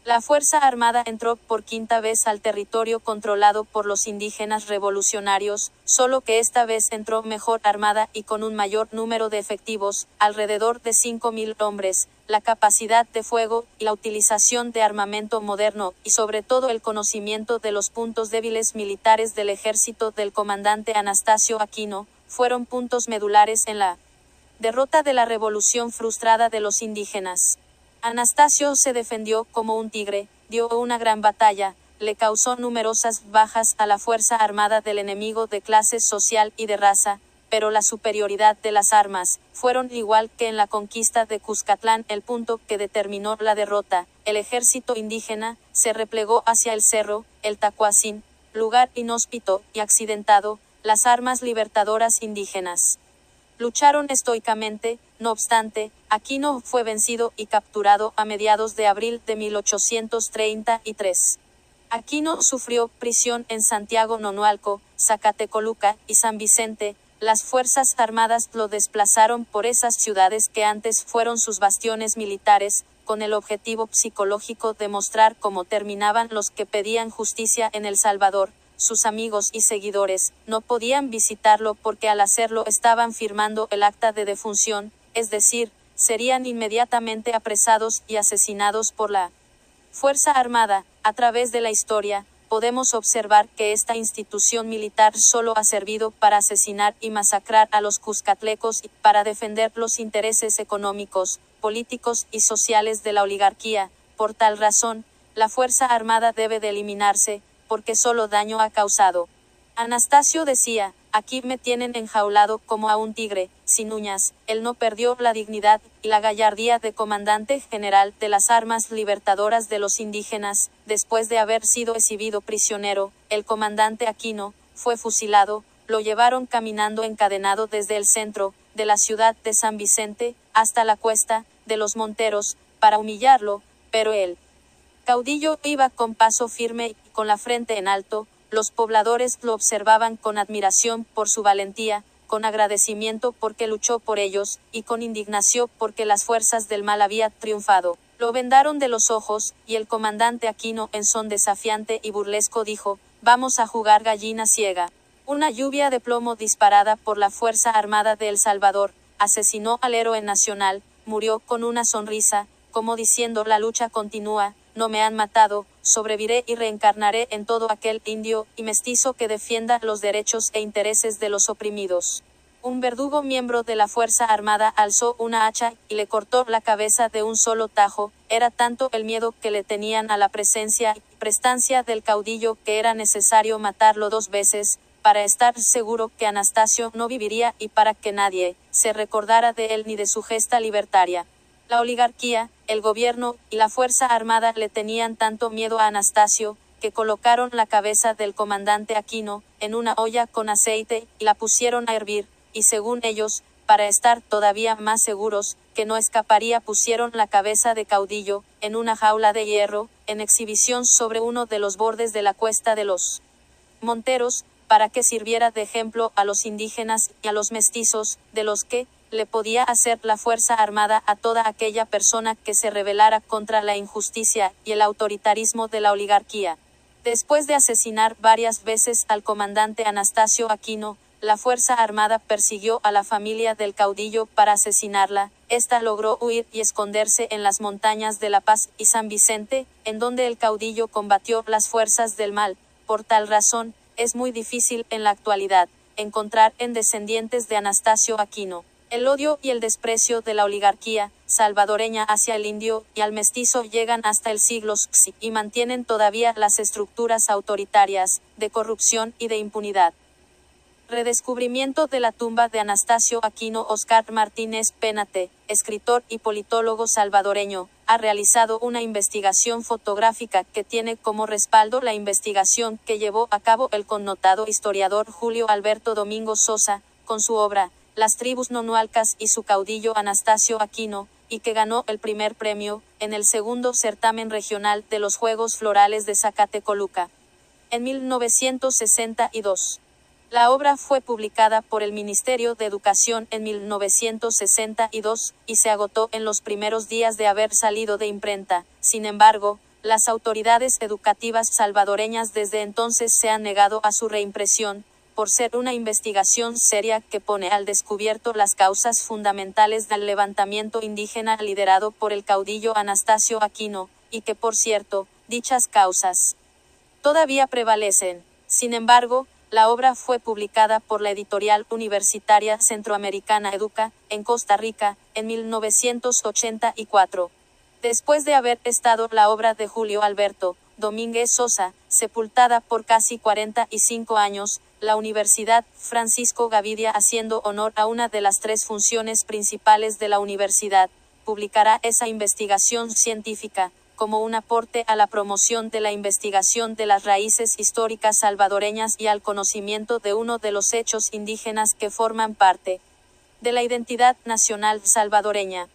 La Fuerza Armada entró por quinta vez al territorio controlado por los indígenas revolucionarios, solo que esta vez entró mejor armada y con un mayor número de efectivos, alrededor de 5.000 hombres, la capacidad de fuego y la utilización de armamento moderno, y sobre todo el conocimiento de los puntos débiles militares del ejército del comandante Anastasio Aquino, fueron puntos medulares en la derrota de la revolución frustrada de los indígenas. Anastasio se defendió como un tigre, dio una gran batalla, le causó numerosas bajas a la fuerza armada del enemigo de clase social y de raza, pero la superioridad de las armas fueron, igual que en la conquista de Cuscatlán, el punto que determinó la derrota. El ejército indígena se replegó hacia el cerro, el Tacuacín, lugar inhóspito y accidentado. Las armas libertadoras indígenas lucharon estoicamente. No obstante, Aquino fue vencido y capturado a mediados de abril de 1833. Aquino sufrió prisión en Santiago Nonualco, Zacatecoluca y San Vicente. Las fuerzas armadas lo desplazaron por esas ciudades que antes fueron sus bastiones militares, con el objetivo psicológico de mostrar cómo terminaban los que pedían justicia en El Salvador. Sus amigos y seguidores no podían visitarlo porque al hacerlo estaban firmando el acta de defunción, es decir, serían inmediatamente apresados y asesinados por la Fuerza Armada. A través de la historia, podemos observar que esta institución militar solo ha servido para asesinar y masacrar a los cuscatlecos y para defender los intereses económicos, políticos y sociales de la oligarquía. Por tal razón, la Fuerza Armada debe de eliminarse, porque solo daño ha causado. Anastasio decía: aquí me tienen enjaulado como a un tigre, sin uñas. Él no perdió la dignidad y la gallardía de comandante general de las armas libertadoras de los indígenas. Después de haber sido exhibido prisionero, el comandante Aquino fue fusilado. Lo llevaron caminando encadenado desde el centro de la ciudad de San Vicente hasta la cuesta de los Monteros para humillarlo, pero el caudillo iba con paso firme y con la frente en alto. Los pobladores lo observaban con admiración por su valentía, con agradecimiento porque luchó por ellos, y con indignación porque las fuerzas del mal habían triunfado. Lo vendaron de los ojos, y el comandante Aquino, en son desafiante y burlesco, dijo: vamos a jugar gallina ciega. Una lluvia de plomo disparada por la Fuerza Armada de El Salvador asesinó al héroe nacional. Murió con una sonrisa, como diciendo: la lucha continúa, no me han matado, sobreviviré y reencarnaré en todo aquel indio y mestizo que defienda los derechos e intereses de los oprimidos. Un verdugo miembro de la Fuerza Armada alzó una hacha y le cortó la cabeza de un solo tajo. Era tanto el miedo que le tenían a la presencia y prestancia del caudillo que era necesario matarlo 2 veces, para estar seguro que Anastasio no viviría y para que nadie se recordara de él ni de su gesta libertaria. La oligarquía, el gobierno y la fuerza armada le tenían tanto miedo a Anastasio, que colocaron la cabeza del comandante Aquino en una olla con aceite y la pusieron a hervir, y según ellos, para estar todavía más seguros que no escaparía, pusieron la cabeza de Caudillo en una jaula de hierro, en exhibición sobre uno de los bordes de la cuesta de los Monteros, para que sirviera de ejemplo a los indígenas y a los mestizos, de los que le podía hacer la fuerza armada a toda aquella persona que se rebelara contra la injusticia y el autoritarismo de la oligarquía. Después de asesinar varias veces al comandante Anastasio Aquino, la fuerza armada persiguió a la familia del caudillo para asesinarla. Esta logró huir y esconderse en las montañas de La Paz y San Vicente, en donde el caudillo combatió las fuerzas del mal. Por tal razón, es muy difícil en la actualidad encontrar en descendientes de Anastasio Aquino el odio y el desprecio de la oligarquía salvadoreña hacia el indio y al mestizo llegan hasta el siglo XVI y mantienen todavía las estructuras autoritarias, de corrupción y de impunidad. Redescubrimiento de la tumba de Anastasio Aquino. Oscar Martínez Péñate, escritor y politólogo salvadoreño, ha realizado una investigación fotográfica que tiene como respaldo la investigación que llevó a cabo el connotado historiador Julio Alberto Domingo Sosa, con su obra Las tribus nonualcas y su caudillo Anastasio Aquino, y que ganó el primer premio en el segundo certamen regional de los Juegos Florales de Zacatecoluca en 1962. La obra fue publicada por el Ministerio de Educación en 1962 y se agotó en los primeros días de haber salido de imprenta. Sin embargo, las autoridades educativas salvadoreñas desde entonces se han negado a su reimpresión, por ser una investigación seria que pone al descubierto las causas fundamentales del levantamiento indígena liderado por el caudillo Anastasio Aquino, y que por cierto, dichas causas todavía prevalecen. Sin embargo, la obra fue publicada por la editorial universitaria centroamericana Educa, en Costa Rica, en 1984. Después de haber estado la obra de Julio Alberto Domínguez Sosa sepultada por casi 45 años, la Universidad Francisco Gavidia, haciendo honor a una de las tres funciones principales de la universidad, publicará esa investigación científica, como un aporte a la promoción de la investigación de las raíces históricas salvadoreñas y al conocimiento de uno de los hechos indígenas que forman parte de la identidad nacional salvadoreña.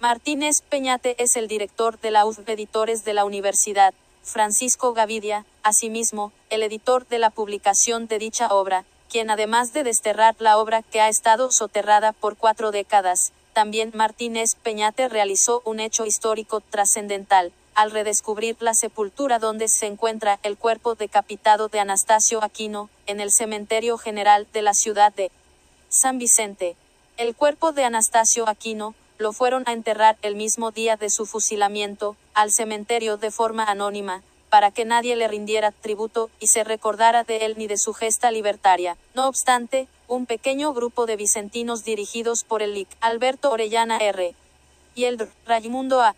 Martínez Péñate es el director de la UF Editores de la Universidad Francisco Gavidia, asimismo, el editor de la publicación de dicha obra, quien además de desterrar la obra que ha estado soterrada por 4 décadas, también Martínez Péñate realizó un hecho histórico trascendental, al redescubrir la sepultura donde se encuentra el cuerpo decapitado de Anastasio Aquino, en el Cementerio General de la ciudad de San Vicente. El cuerpo de Anastasio Aquino lo fueron a enterrar el mismo día de su fusilamiento, al cementerio de forma anónima, para que nadie le rindiera tributo y se recordara de él ni de su gesta libertaria. No obstante, un pequeño grupo de vicentinos dirigidos por el Lic. Alberto Orellana R. y el Dr. Raimundo A.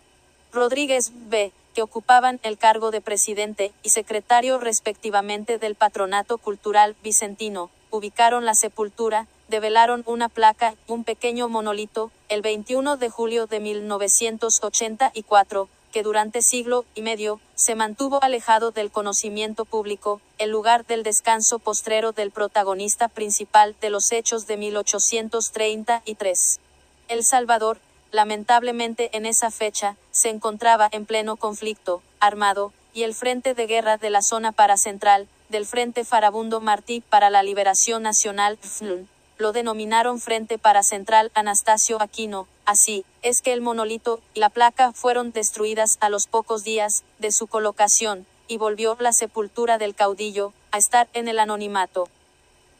Rodríguez B., que ocupaban el cargo de presidente y secretario respectivamente del Patronato Cultural Vicentino, ubicaron la sepultura, develaron una placa, un pequeño monolito, el 21 de julio de 1984, que durante siglo y medio se mantuvo alejado del conocimiento público, el lugar del descanso postrero del protagonista principal de los hechos de 1833. El Salvador, lamentablemente en esa fecha, se encontraba en pleno conflicto armado, y el frente de guerra de la zona paracentral, del Frente Farabundo Martí para la Liberación Nacional, FLN, lo denominaron Frente Paracentral Anastasio Aquino. Así es que el monolito y la placa fueron destruidas a los pocos días de su colocación, y volvió la sepultura del caudillo a estar en el anonimato.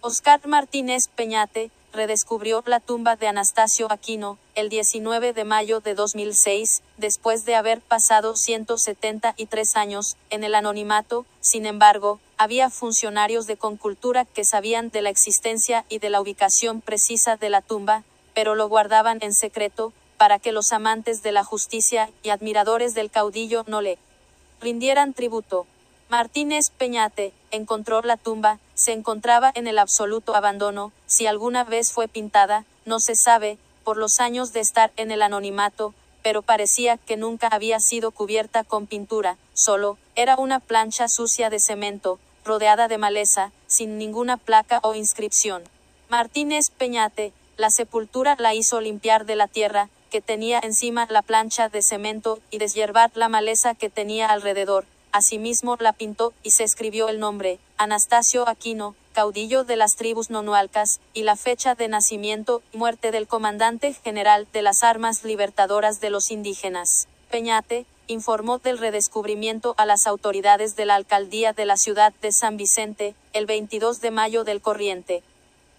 Oscar Martínez Péñate redescubrió la tumba de Anastasio Aquino el 19 de mayo de 2006, después de haber pasado 173 años en el anonimato. Sin embargo, había funcionarios de Concultura que sabían de la existencia y de la ubicación precisa de la tumba, pero lo guardaban en secreto, para que los amantes de la justicia y admiradores del caudillo no le rindieran tributo. Martínez Péñate encontró la tumba, se encontraba en el absoluto abandono, si alguna vez fue pintada, no se sabe, por los años de estar en el anonimato, pero parecía que nunca había sido cubierta con pintura, solo era una plancha sucia de cemento, rodeada de maleza, sin ninguna placa o inscripción. Martínez Peñate, la sepultura la hizo limpiar de la tierra que tenía encima la plancha de cemento y deshiervar la maleza que tenía alrededor. Asimismo la pintó y se escribió el nombre, Anastasio Aquino, caudillo de las tribus nonualcas, y la fecha de nacimiento y muerte del comandante general de las armas libertadoras de los indígenas. Peñate informó del redescubrimiento a las autoridades de la alcaldía de la ciudad de San Vicente, el 22 de mayo del corriente.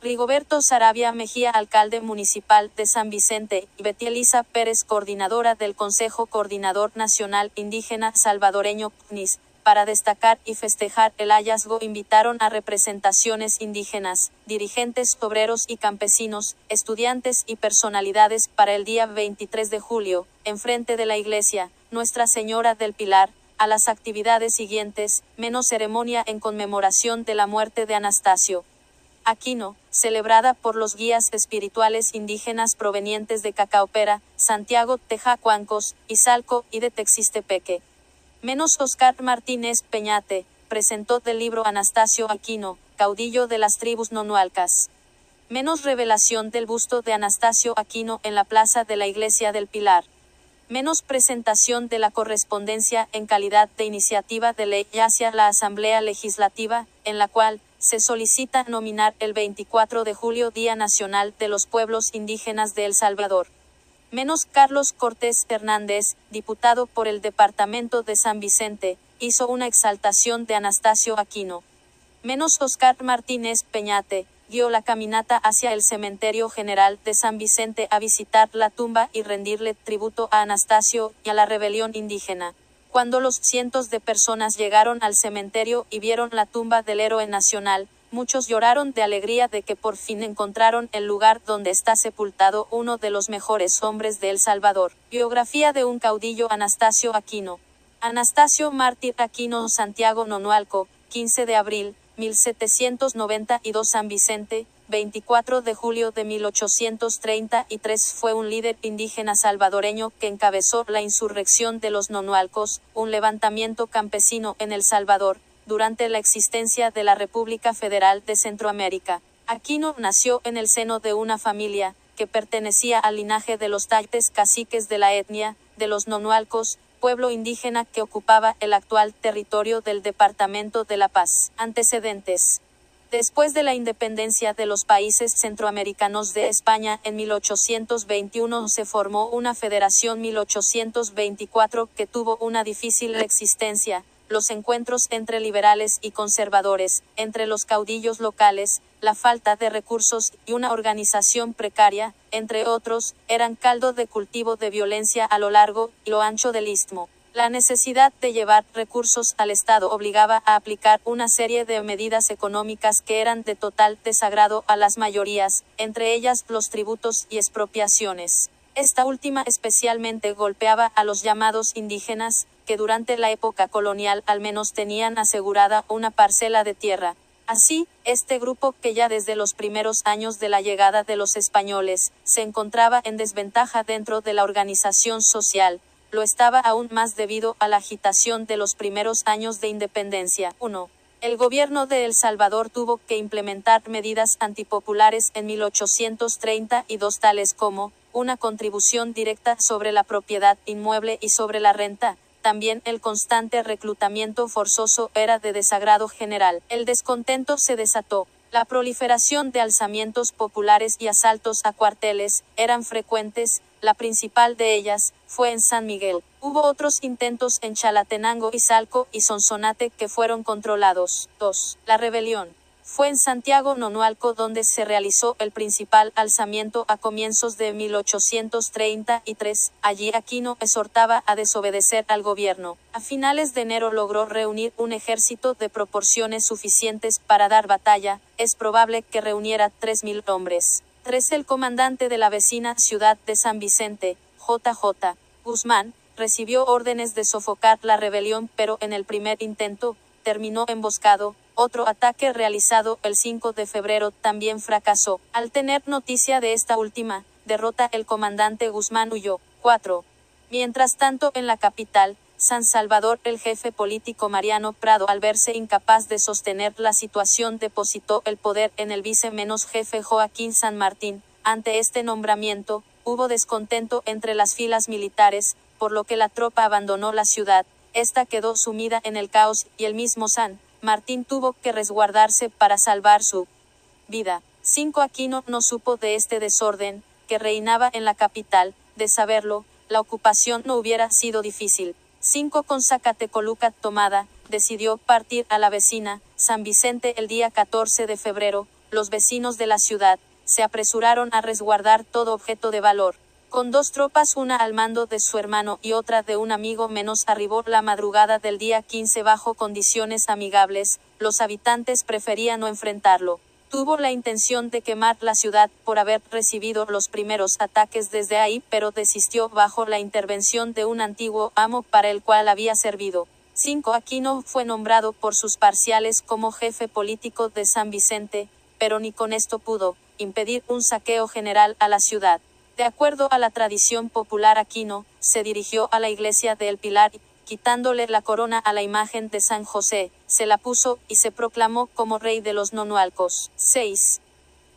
Rigoberto Saravia Mejía, alcalde municipal de San Vicente, y Betty Elisa Pérez, coordinadora del Consejo Coordinador Nacional Indígena Salvadoreño, CNIS, para destacar y festejar el hallazgo invitaron a representaciones indígenas, dirigentes, obreros y campesinos, estudiantes y personalidades para el día 23 de julio, enfrente de la iglesia Nuestra Señora del Pilar, a las actividades siguientes, menos ceremonia en conmemoración de la muerte de Anastasio Aquino, celebrada por los guías espirituales indígenas provenientes de Cacaopera, Santiago, Tejacuancos, Izalco y de Texistepeque. Menos Oscar Martínez Peñate, presentó del libro Anastasio Aquino, caudillo de las tribus nonualcas. Menos revelación del busto de Anastasio Aquino en la plaza de la iglesia del Pilar. Menos presentación de la correspondencia en calidad de iniciativa de ley hacia la Asamblea Legislativa, en la cual se solicita nominar el 24 de julio Día Nacional de los Pueblos Indígenas de El Salvador. Menos Carlos Cortés Hernández, diputado por el departamento de San Vicente, hizo una exaltación de Anastasio Aquino. Menos Oscar Martínez Peñate, guió la caminata hacia el Cementerio General de San Vicente a visitar la tumba y rendirle tributo a Anastasio y a la rebelión indígena. Cuando los cientos de personas llegaron al cementerio y vieron la tumba del héroe nacional, muchos lloraron de alegría de que por fin encontraron el lugar donde está sepultado uno de los mejores hombres de El Salvador. Biografía de un caudillo. Anastasio Aquino. Anastasio Mártir Aquino, Santiago Nonualco, 15 de abril, 1792. San Vicente, 24 de julio de 1833. Fue un líder indígena salvadoreño que encabezó la insurrección de los nonualcos, un levantamiento campesino en El Salvador, durante la existencia de la República Federal de Centroamérica. Aquino nació en el seno de una familia que pertenecía al linaje de los taites, caciques de la etnia de los nonualcos, pueblo indígena que ocupaba el actual territorio del Departamento de La Paz. Antecedentes. Después de la independencia de los países centroamericanos de España en 1821 se formó una federación 1824 que tuvo una difícil existencia. Los encuentros entre liberales y conservadores, entre los caudillos locales, la falta de recursos y una organización precaria, entre otros, eran caldo de cultivo de violencia a lo largo y lo ancho del istmo. La necesidad de llevar recursos al Estado obligaba a aplicar una serie de medidas económicas que eran de total desagrado a las mayorías, entre ellas los tributos y expropiaciones. Esta última especialmente golpeaba a los llamados indígenas, que durante la época colonial al menos tenían asegurada una parcela de tierra. Así, este grupo, que ya desde los primeros años de la llegada de los españoles, se encontraba en desventaja dentro de la organización social, lo estaba aún más debido a la agitación de los primeros años de independencia. 1. El gobierno de El Salvador tuvo que implementar medidas antipopulares en 1832 tales como una contribución directa sobre la propiedad inmueble y sobre la renta. También el constante reclutamiento forzoso era de desagrado general. El descontento se desató. La proliferación de alzamientos populares y asaltos a cuarteles eran frecuentes. La principal de ellas fue en San Miguel. Hubo otros intentos en Chalatenango, Izalco y Sonsonate que fueron controlados. 2. La rebelión fue en Santiago Nonualco donde se realizó el principal alzamiento a comienzos de 1833. Allí Aquino exhortaba a desobedecer al gobierno. A finales de enero logró reunir un ejército de proporciones suficientes para dar batalla. Es probable que reuniera 3.000 hombres. 3. El comandante de la vecina ciudad de San Vicente, J.J. Guzmán, recibió órdenes de sofocar la rebelión, pero en el primer intento, terminó emboscado. Otro ataque realizado el 5 de febrero también fracasó. Al tener noticia de esta última derrota, el comandante Guzmán huyó. 4. Mientras tanto, en la capital, San Salvador, el jefe político Mariano Prado, al verse incapaz de sostener la situación, depositó el poder en el vice-jefe Joaquín San Martín. Ante este nombramiento, hubo descontento entre las filas militares, por lo que la tropa abandonó la ciudad. Esta quedó sumida en el caos, y el mismo San Martín tuvo que resguardarse para salvar su vida. 5. Aquino no supo de este desorden, que reinaba en la capital. De saberlo, la ocupación no hubiera sido difícil. 5. Con Zacatecoluca tomada, decidió partir a la vecina San Vicente el día 14 de febrero. Los vecinos de la ciudad se apresuraron a resguardar todo objeto de valor. Con 2 tropas, una al mando de su hermano y otra de un amigo menos, arribó la madrugada del día 15 bajo condiciones amigables. Los habitantes preferían no enfrentarlo. Tuvo la intención de quemar la ciudad por haber recibido los primeros ataques desde ahí, pero desistió bajo la intervención de un antiguo amo para el cual había servido. 5. Aquino fue nombrado por sus parciales como jefe político de San Vicente, pero ni con esto pudo impedir un saqueo general a la ciudad. De acuerdo a la tradición popular, Aquino se dirigió a la iglesia de El Pilar y, quitándole la corona a la imagen de San José, se la puso y se proclamó como rey de los nonualcos. 6.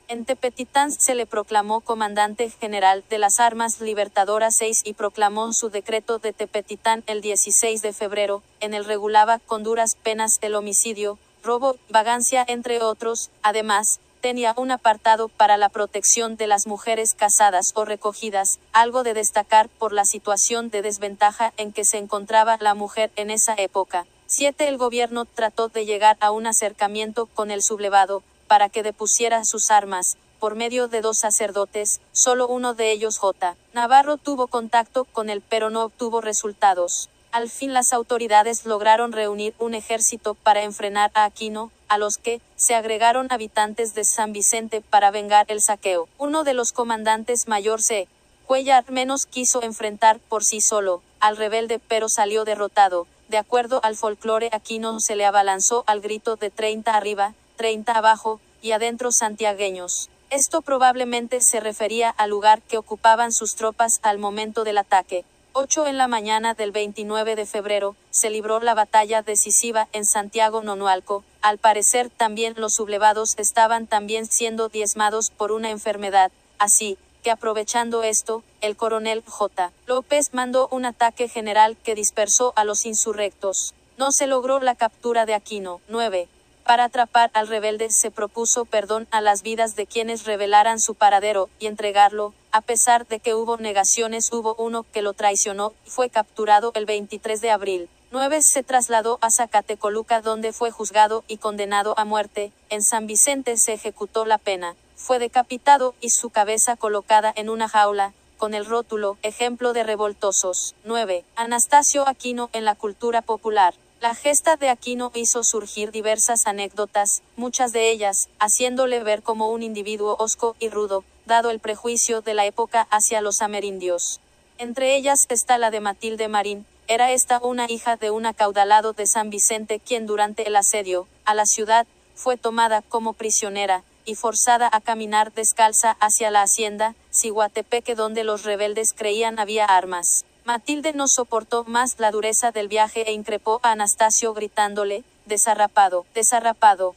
En Tepetitán se le proclamó comandante general de las armas libertadoras. 6. Y proclamó su decreto de Tepetitán el 16 de febrero, en el regulaba con duras penas el homicidio, robo, vagancia, entre otros. Además, tenía un apartado para la protección de las mujeres casadas o recogidas, algo de destacar por la situación de desventaja en que se encontraba la mujer en esa época. 7. El gobierno trató de llegar a un acercamiento con el sublevado, para que depusiera sus armas, por medio de 2 sacerdotes, solo uno de ellos, J. Navarro, tuvo contacto con él pero no obtuvo resultados. Al fin las autoridades lograron reunir un ejército para enfrenar a Aquino, a los que se agregaron habitantes de San Vicente para vengar el saqueo. Uno de los comandantes, mayor C. Cuellar Menos, quiso enfrentar por sí solo al rebelde, pero salió derrotado. De acuerdo al folclore, Aquino se le abalanzó al grito de 30 arriba, 30 abajo, y adentro santiagueños. Esto probablemente se refería al lugar que ocupaban sus tropas al momento del ataque. 8. En la mañana del 29 de febrero, se libró la batalla decisiva en Santiago Nonualco. Al parecer también los sublevados estaban también siendo diezmados por una enfermedad, así que aprovechando esto, el coronel J. López mandó un ataque general que dispersó a los insurrectos. No se logró la captura de Aquino. 9. Para atrapar al rebelde se propuso perdón a las vidas de quienes revelaran su paradero, y entregarlo. A pesar de que hubo negaciones, hubo uno que lo traicionó, y fue capturado el 23 de abril. 9. Se trasladó a Zacatecoluca, donde fue juzgado y condenado a muerte. En San Vicente se ejecutó la pena. Fue decapitado y su cabeza colocada en una jaula, con el rótulo, ejemplo de revoltosos. 9. Anastasio Aquino en la cultura popular. La gesta de Aquino hizo surgir diversas anécdotas, muchas de ellas, haciéndole ver como un individuo hosco y rudo, dado el prejuicio de la época hacia los amerindios. Entre ellas está la de Matilde Marín. Era esta una hija de un acaudalado de San Vicente, quien durante el asedio a la ciudad, fue tomada como prisionera, y forzada a caminar descalza hacia la hacienda Ciguatepeque, donde los rebeldes creían había armas. Matilde no soportó más la dureza del viaje e increpó a Anastasio gritándole, desarrapado, desarrapado.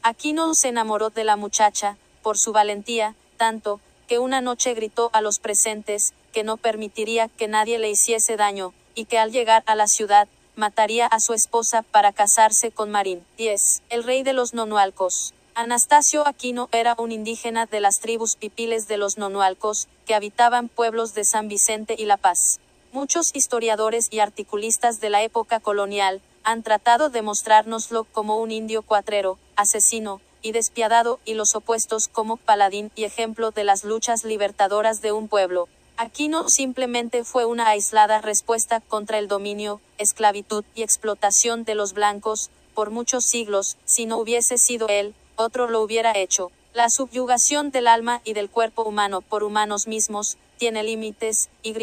Aquino se enamoró de la muchacha, por su valentía, tanto, que una noche gritó a los presentes, que no permitiría que nadie le hiciese daño, y que al llegar a la ciudad, mataría a su esposa para casarse con Marín. 10. El rey de los nonualcos. Anastasio Aquino era un indígena de las tribus pipiles de los nonualcos, que habitaban pueblos de San Vicente y La Paz. Muchos historiadores y articulistas de la época colonial han tratado de mostrárnoslo como un indio cuatrero, asesino y despiadado, y los opuestos como paladín y ejemplo de las luchas libertadoras de un pueblo. Aquino simplemente fue una aislada respuesta contra el dominio, esclavitud y explotación de los blancos, por muchos siglos. Si no hubiese sido él, otro lo hubiera hecho. La subyugación del alma y del cuerpo humano por humanos mismos tiene límites, y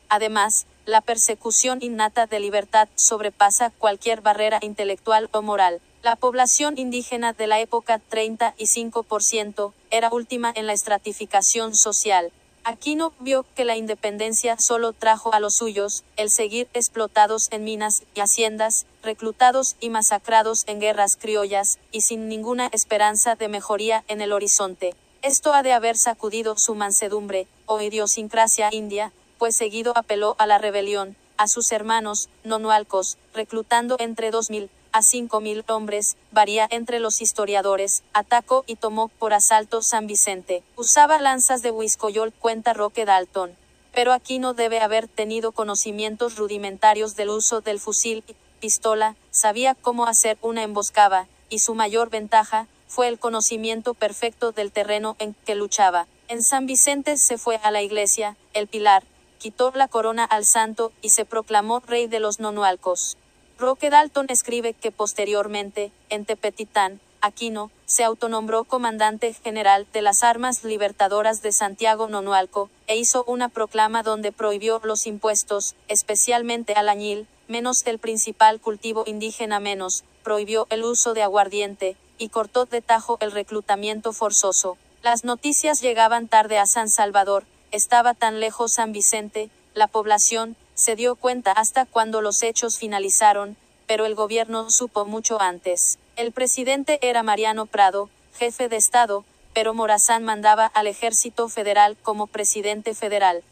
además, la persecución innata de libertad sobrepasa cualquier barrera intelectual o moral. La población indígena de la época, 35%, era última en la estratificación social. Aquino vio que la independencia solo trajo a los suyos el seguir explotados en minas y haciendas, reclutados y masacrados en guerras criollas, y sin ninguna esperanza de mejoría en el horizonte. Esto ha de haber sacudido su mansedumbre, o idiosincrasia india, pues seguido apeló a la rebelión, a sus hermanos nonualcos, reclutando entre 2.000 a 5.000 hombres, varía entre los historiadores, atacó y tomó por asalto San Vicente. Usaba lanzas de Huiscoyol, cuenta Roque Dalton. Pero Aquino debe haber tenido conocimientos rudimentarios del uso del fusil y pistola, sabía cómo hacer una emboscada, y su mayor ventaja fue el conocimiento perfecto del terreno en que luchaba. En San Vicente se fue a la iglesia, el Pilar, quitó la corona al santo y se proclamó rey de los nonualcos. Roque Dalton escribe que posteriormente, en Tepetitán, Aquino se autonombró comandante general de las armas libertadoras de Santiago Nonualco, e hizo una proclama donde prohibió los impuestos, especialmente al añil, menos el principal cultivo indígena menos, prohibió el uso de aguardiente, y cortó de tajo el reclutamiento forzoso. Las noticias llegaban tarde a San Salvador, estaba tan lejos San Vicente, la población se dio cuenta hasta cuando los hechos finalizaron, pero el gobierno supo mucho antes. El presidente era Mariano Prado, jefe de Estado, pero Morazán mandaba al ejército federal como presidente federal.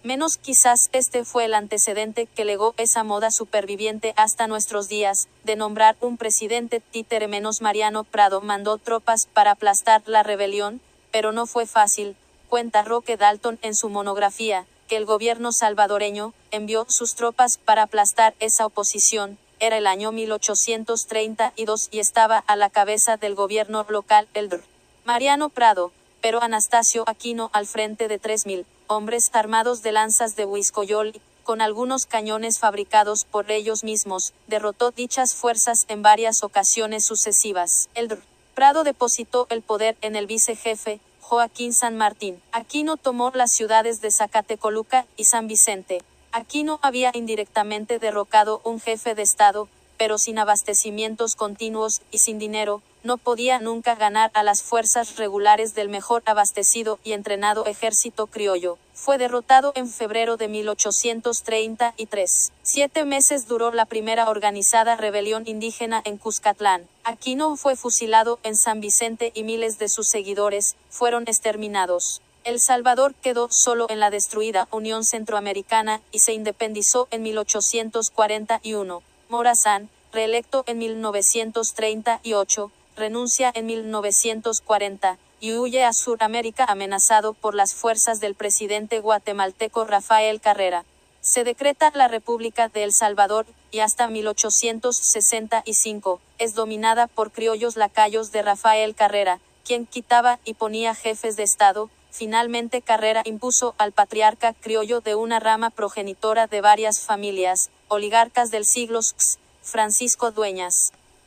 Menos quizás este fue el antecedente que legó esa moda superviviente hasta nuestros días, de nombrar un presidente títere. Menos Mariano Prado mandó tropas para aplastar la rebelión, pero no fue fácil, cuenta Roque Dalton en su monografía, que el gobierno salvadoreño envió sus tropas para aplastar esa oposición. Era el año 1832 y estaba a la cabeza del gobierno local el Dr. Mariano Prado, pero Anastasio Aquino al frente de 3.000 hombres armados de lanzas de Huiscoyol, con algunos cañones fabricados por ellos mismos, derrotó dichas fuerzas en varias ocasiones sucesivas. El Dr. Prado depositó el poder en el vicejefe, Joaquín San Martín. Aquino tomó las ciudades de Zacatecoluca y San Vicente. Aquino había indirectamente derrocado un jefe de Estado, pero sin abastecimientos continuos y sin dinero, no podía nunca ganar a las fuerzas regulares del mejor abastecido y entrenado ejército criollo. Fue derrotado en febrero de 1833. 7 meses duró la primera organizada rebelión indígena en Cuscatlán. Aquino fue fusilado en San Vicente y miles de sus seguidores fueron exterminados. El Salvador quedó solo en la destruida Unión Centroamericana y se independizó en 1841. Morazán, reelecto en 1938, renuncia en 1940, y huye a Sudamérica amenazado por las fuerzas del presidente guatemalteco Rafael Carrera. Se decreta la República de El Salvador, y hasta 1865, es dominada por criollos lacayos de Rafael Carrera, quien quitaba y ponía jefes de Estado. Finalmente Carrera impuso al patriarca criollo de una rama progenitora de varias familias, oligarcas del siglo XX, Francisco Dueñas.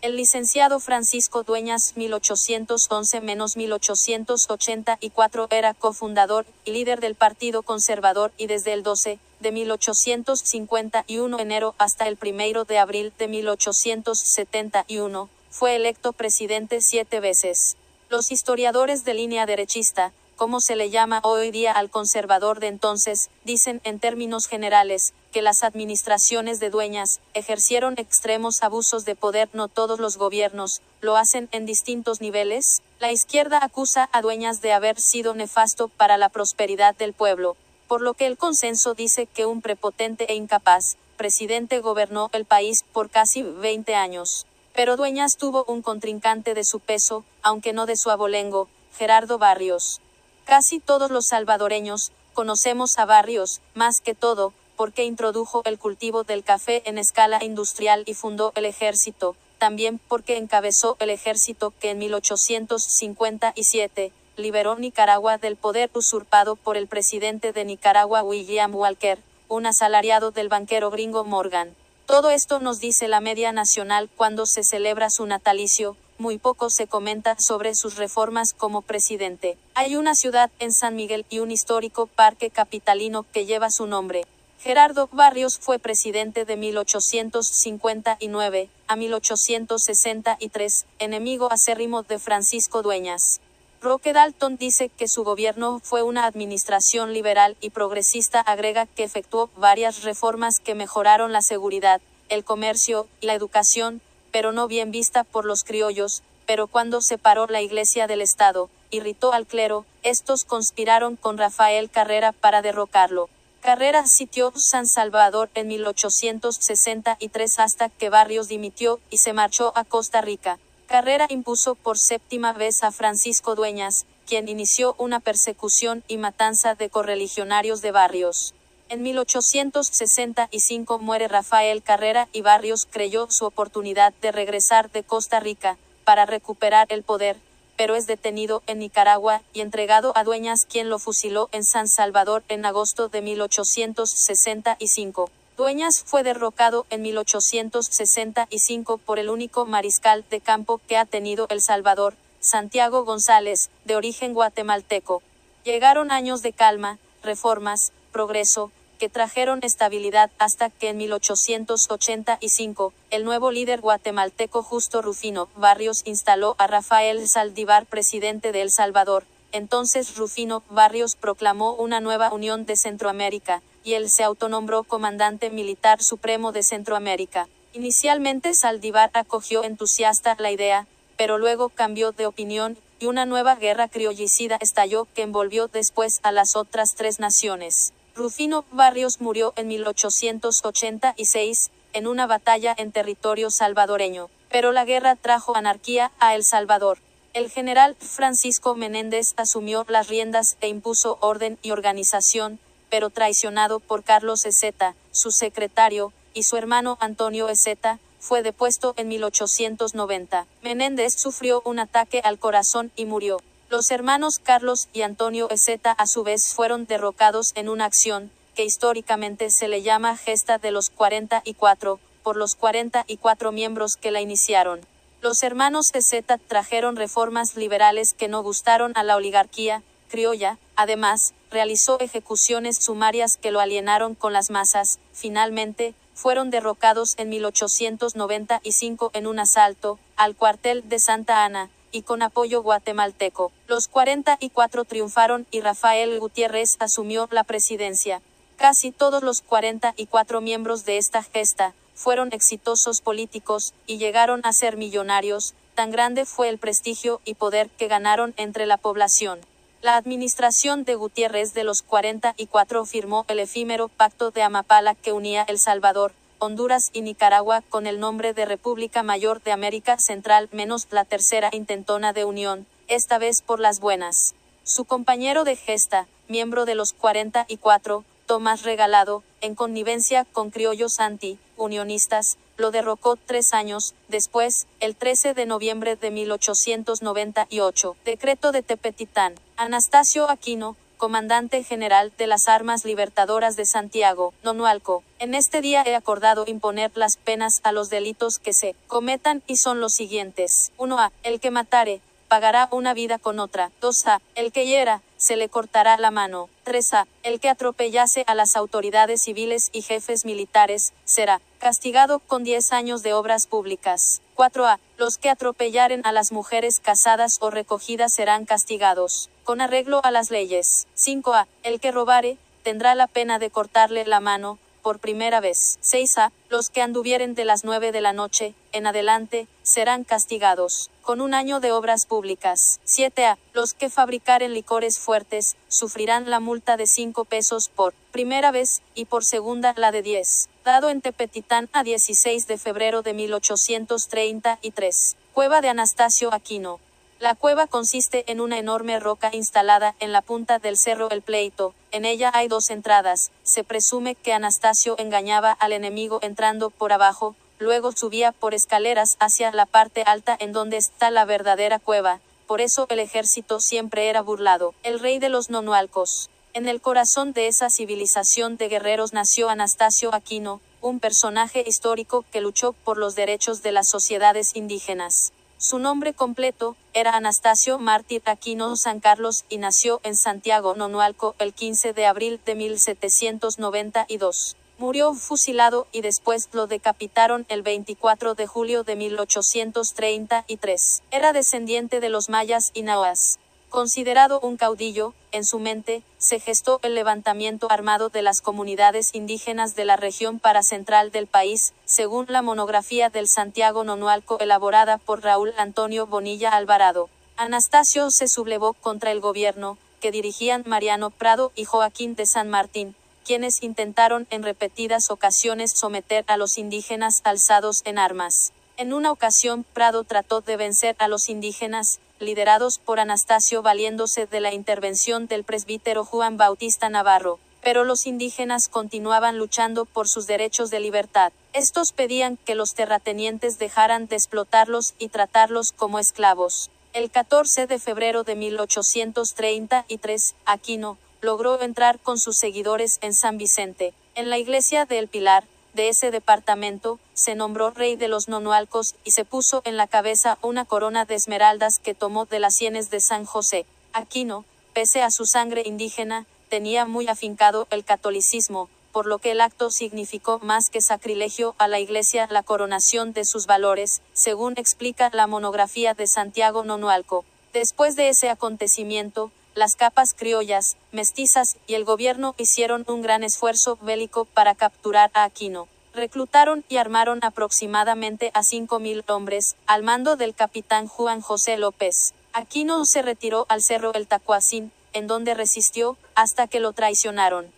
El licenciado Francisco Dueñas 1811-1884 era cofundador y líder del Partido Conservador y desde el 12 de 1851 enero hasta el 1 de abril de 1871 fue electo presidente 7 veces. Los historiadores de línea derechista, como se le llama hoy día al conservador de entonces, dicen en términos generales, que las administraciones de Dueñas ejercieron extremos abusos de poder. No todos los gobiernos lo hacen en distintos niveles. La izquierda acusa a Dueñas de haber sido nefasto para la prosperidad del pueblo, por lo que el consenso dice que un prepotente e incapaz presidente gobernó el país por casi 20 años. Pero Dueñas tuvo un contrincante de su peso, aunque no de su abolengo, Gerardo Barrios. Casi todos los salvadoreños conocemos a Barrios, más que todo, porque introdujo el cultivo del café en escala industrial y fundó el ejército, también porque encabezó el ejército que en 1857 liberó Nicaragua del poder usurpado por el presidente de Nicaragua William Walker, un asalariado del banquero gringo Morgan. Todo esto nos dice la media nacional cuando se celebra su natalicio. Muy poco se comenta sobre sus reformas como presidente. Hay una ciudad en San Miguel y un histórico parque capitalino que lleva su nombre. Gerardo Barrios fue presidente de 1859 a 1863, enemigo acérrimo de Francisco Dueñas. Roque Dalton dice que su gobierno fue una administración liberal y progresista. Agrega que efectuó varias reformas que mejoraron la seguridad, el comercio y la educación, pero no bien vista por los criollos. Pero cuando separó la Iglesia del Estado, irritó al clero. Estos conspiraron con Rafael Carrera para derrocarlo. Carrera sitió San Salvador en 1863 hasta que Barrios dimitió y se marchó a Costa Rica. Carrera impuso por séptima vez a Francisco Dueñas, quien inició una persecución y matanza de correligionarios de Barrios. En 1865 muere Rafael Carrera y Barrios creyó su oportunidad de regresar de Costa Rica para recuperar el poder, pero es detenido en Nicaragua y entregado a Dueñas, quien lo fusiló en San Salvador en agosto de 1865. Dueñas fue derrocado en 1865 por el único mariscal de campo que ha tenido El Salvador, Santiago González, de origen guatemalteco. Llegaron años de calma, reformas, progreso, que trajeron estabilidad hasta que en 1885, el nuevo líder guatemalteco Justo Rufino Barrios instaló a Rafael Saldívar presidente de El Salvador. Entonces Rufino Barrios proclamó una nueva unión de Centroamérica, y él se autonombró comandante militar supremo de Centroamérica. Inicialmente Saldívar acogió entusiasta la idea, pero luego cambió de opinión, y una nueva guerra criollicida estalló que envolvió después a las otras tres naciones. Rufino Barrios murió en 1886, en una batalla en territorio salvadoreño, pero la guerra trajo anarquía a El Salvador. El general Francisco Menéndez asumió las riendas e impuso orden y organización, pero traicionado por Carlos Ezeta, su secretario, y su hermano Antonio Ezeta, fue depuesto en 1890. Menéndez sufrió un ataque al corazón y murió. Los hermanos Carlos y Antonio Ezeta a su vez fueron derrocados en una acción, que históricamente se le llama Gesta de los 44, por los 44 miembros que la iniciaron. Los hermanos Ezeta trajeron reformas liberales que no gustaron a la oligarquía criolla. Además, realizó ejecuciones sumarias que lo alienaron con las masas. Finalmente, fueron derrocados en 1895 en un asalto al cuartel de Santa Ana, y con apoyo guatemalteco. Los 44 triunfaron y Rafael Gutiérrez asumió la presidencia. Casi todos los 44 miembros de esta gesta fueron exitosos políticos y llegaron a ser millonarios. Tan grande fue el prestigio y poder que ganaron entre la población. La administración de Gutiérrez de los 44 firmó el efímero Pacto de Amapala que unía El Salvador, Honduras y Nicaragua con el nombre de República Mayor de América Central, menos la tercera intentona de unión, esta vez por las buenas. Su compañero de gesta, miembro de los 44, Tomás Regalado, en connivencia con criollos anti-unionistas, lo derrocó 3 años después, el 13 de noviembre de 1898. Decreto de Tepetitán. Anastasio Aquino, comandante general de las Armas Libertadoras de Santiago, Nonualco. En este día he acordado imponer las penas a los delitos que se cometan y son los siguientes. 1a. El que matare, pagará una vida con otra. 2a. El que hiera, se le cortará la mano. 3a. El que atropellase a las autoridades civiles y jefes militares, será castigado con 10 años de obras públicas. 4a. Los que atropellaren a las mujeres casadas o recogidas serán castigados con arreglo a las leyes. 5a. El que robare, tendrá la pena de cortarle la mano, por primera vez. 6a. Los que anduvieren de las 9 de la noche, en adelante, serán castigados con 1 año de obras públicas. 7a. Los que fabricaren licores fuertes, sufrirán la multa de 5 pesos por primera vez, y por segunda la de 10. Dado en Tepetitán a 16 de febrero de 1833. Cueva de Anastasio Aquino. La cueva consiste en una enorme roca instalada en la punta del cerro El Pleito. En ella hay 2 entradas. Se presume que Anastasio engañaba al enemigo entrando por abajo, luego subía por escaleras hacia la parte alta en donde está la verdadera cueva. Por eso el ejército siempre era burlado. El rey de los nonualcos. En el corazón de esa civilización de guerreros nació Anastasio Aquino, un personaje histórico que luchó por los derechos de las sociedades indígenas. Su nombre completo era Anastasio Mártir Aquino San Carlos y nació en Santiago, Nonualco, el 15 de abril de 1792. Murió fusilado y después lo decapitaron el 24 de julio de 1833. Era descendiente de los mayas y nahuas. Considerado un caudillo, en su mente, se gestó el levantamiento armado de las comunidades indígenas de la región central del país, según la monografía del Santiago Nonualco elaborada por Raúl Antonio Bonilla Alvarado. Anastasio se sublevó contra el gobierno, que dirigían Mariano Prado y Joaquín de San Martín, quienes intentaron en repetidas ocasiones someter a los indígenas alzados en armas. En una ocasión, Prado trató de vencer a los indígenas, liderados por Anastasio valiéndose de la intervención del presbítero Juan Bautista Navarro, pero los indígenas continuaban luchando por sus derechos de libertad. Estos pedían que los terratenientes dejaran de explotarlos y tratarlos como esclavos. El 14 de febrero de 1833, Aquino logró entrar con sus seguidores en San Vicente. En la iglesia de El Pilar, de ese departamento, se nombró rey de los nonualcos, y se puso en la cabeza una corona de esmeraldas que tomó de las sienes de San José. Aquino, pese a su sangre indígena, tenía muy afincado el catolicismo, por lo que el acto significó más que sacrilegio a la iglesia la coronación de sus valores, según explica la monografía de Santiago Nonualco. Después de ese acontecimiento, las capas criollas, mestizas y el gobierno hicieron un gran esfuerzo bélico para capturar a Aquino. Reclutaron y armaron aproximadamente a 5.000 hombres, al mando del capitán Juan José López. Aquino se retiró al cerro El Tacuacín, en donde resistió, hasta que lo traicionaron.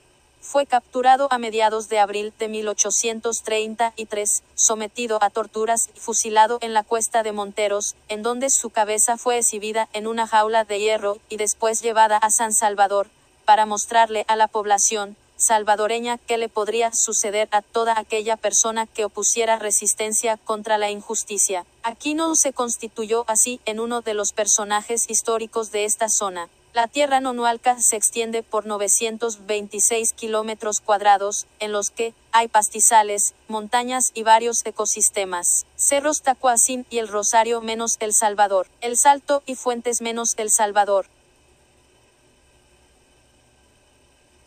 Fue capturado a mediados de abril de 1833, sometido a torturas y fusilado en la cuesta de Monteros, en donde su cabeza fue exhibida en una jaula de hierro, y después llevada a San Salvador, para mostrarle a la población salvadoreña qué le podría suceder a toda aquella persona que opusiera resistencia contra la injusticia. Aquino se constituyó así en uno de los personajes históricos de esta zona. La tierra nonualca se extiende por 926 kilómetros cuadrados, en los que hay pastizales, montañas y varios ecosistemas. Cerros Tacuacín y El Rosario menos El Salvador. El Salto y Fuentes menos El Salvador.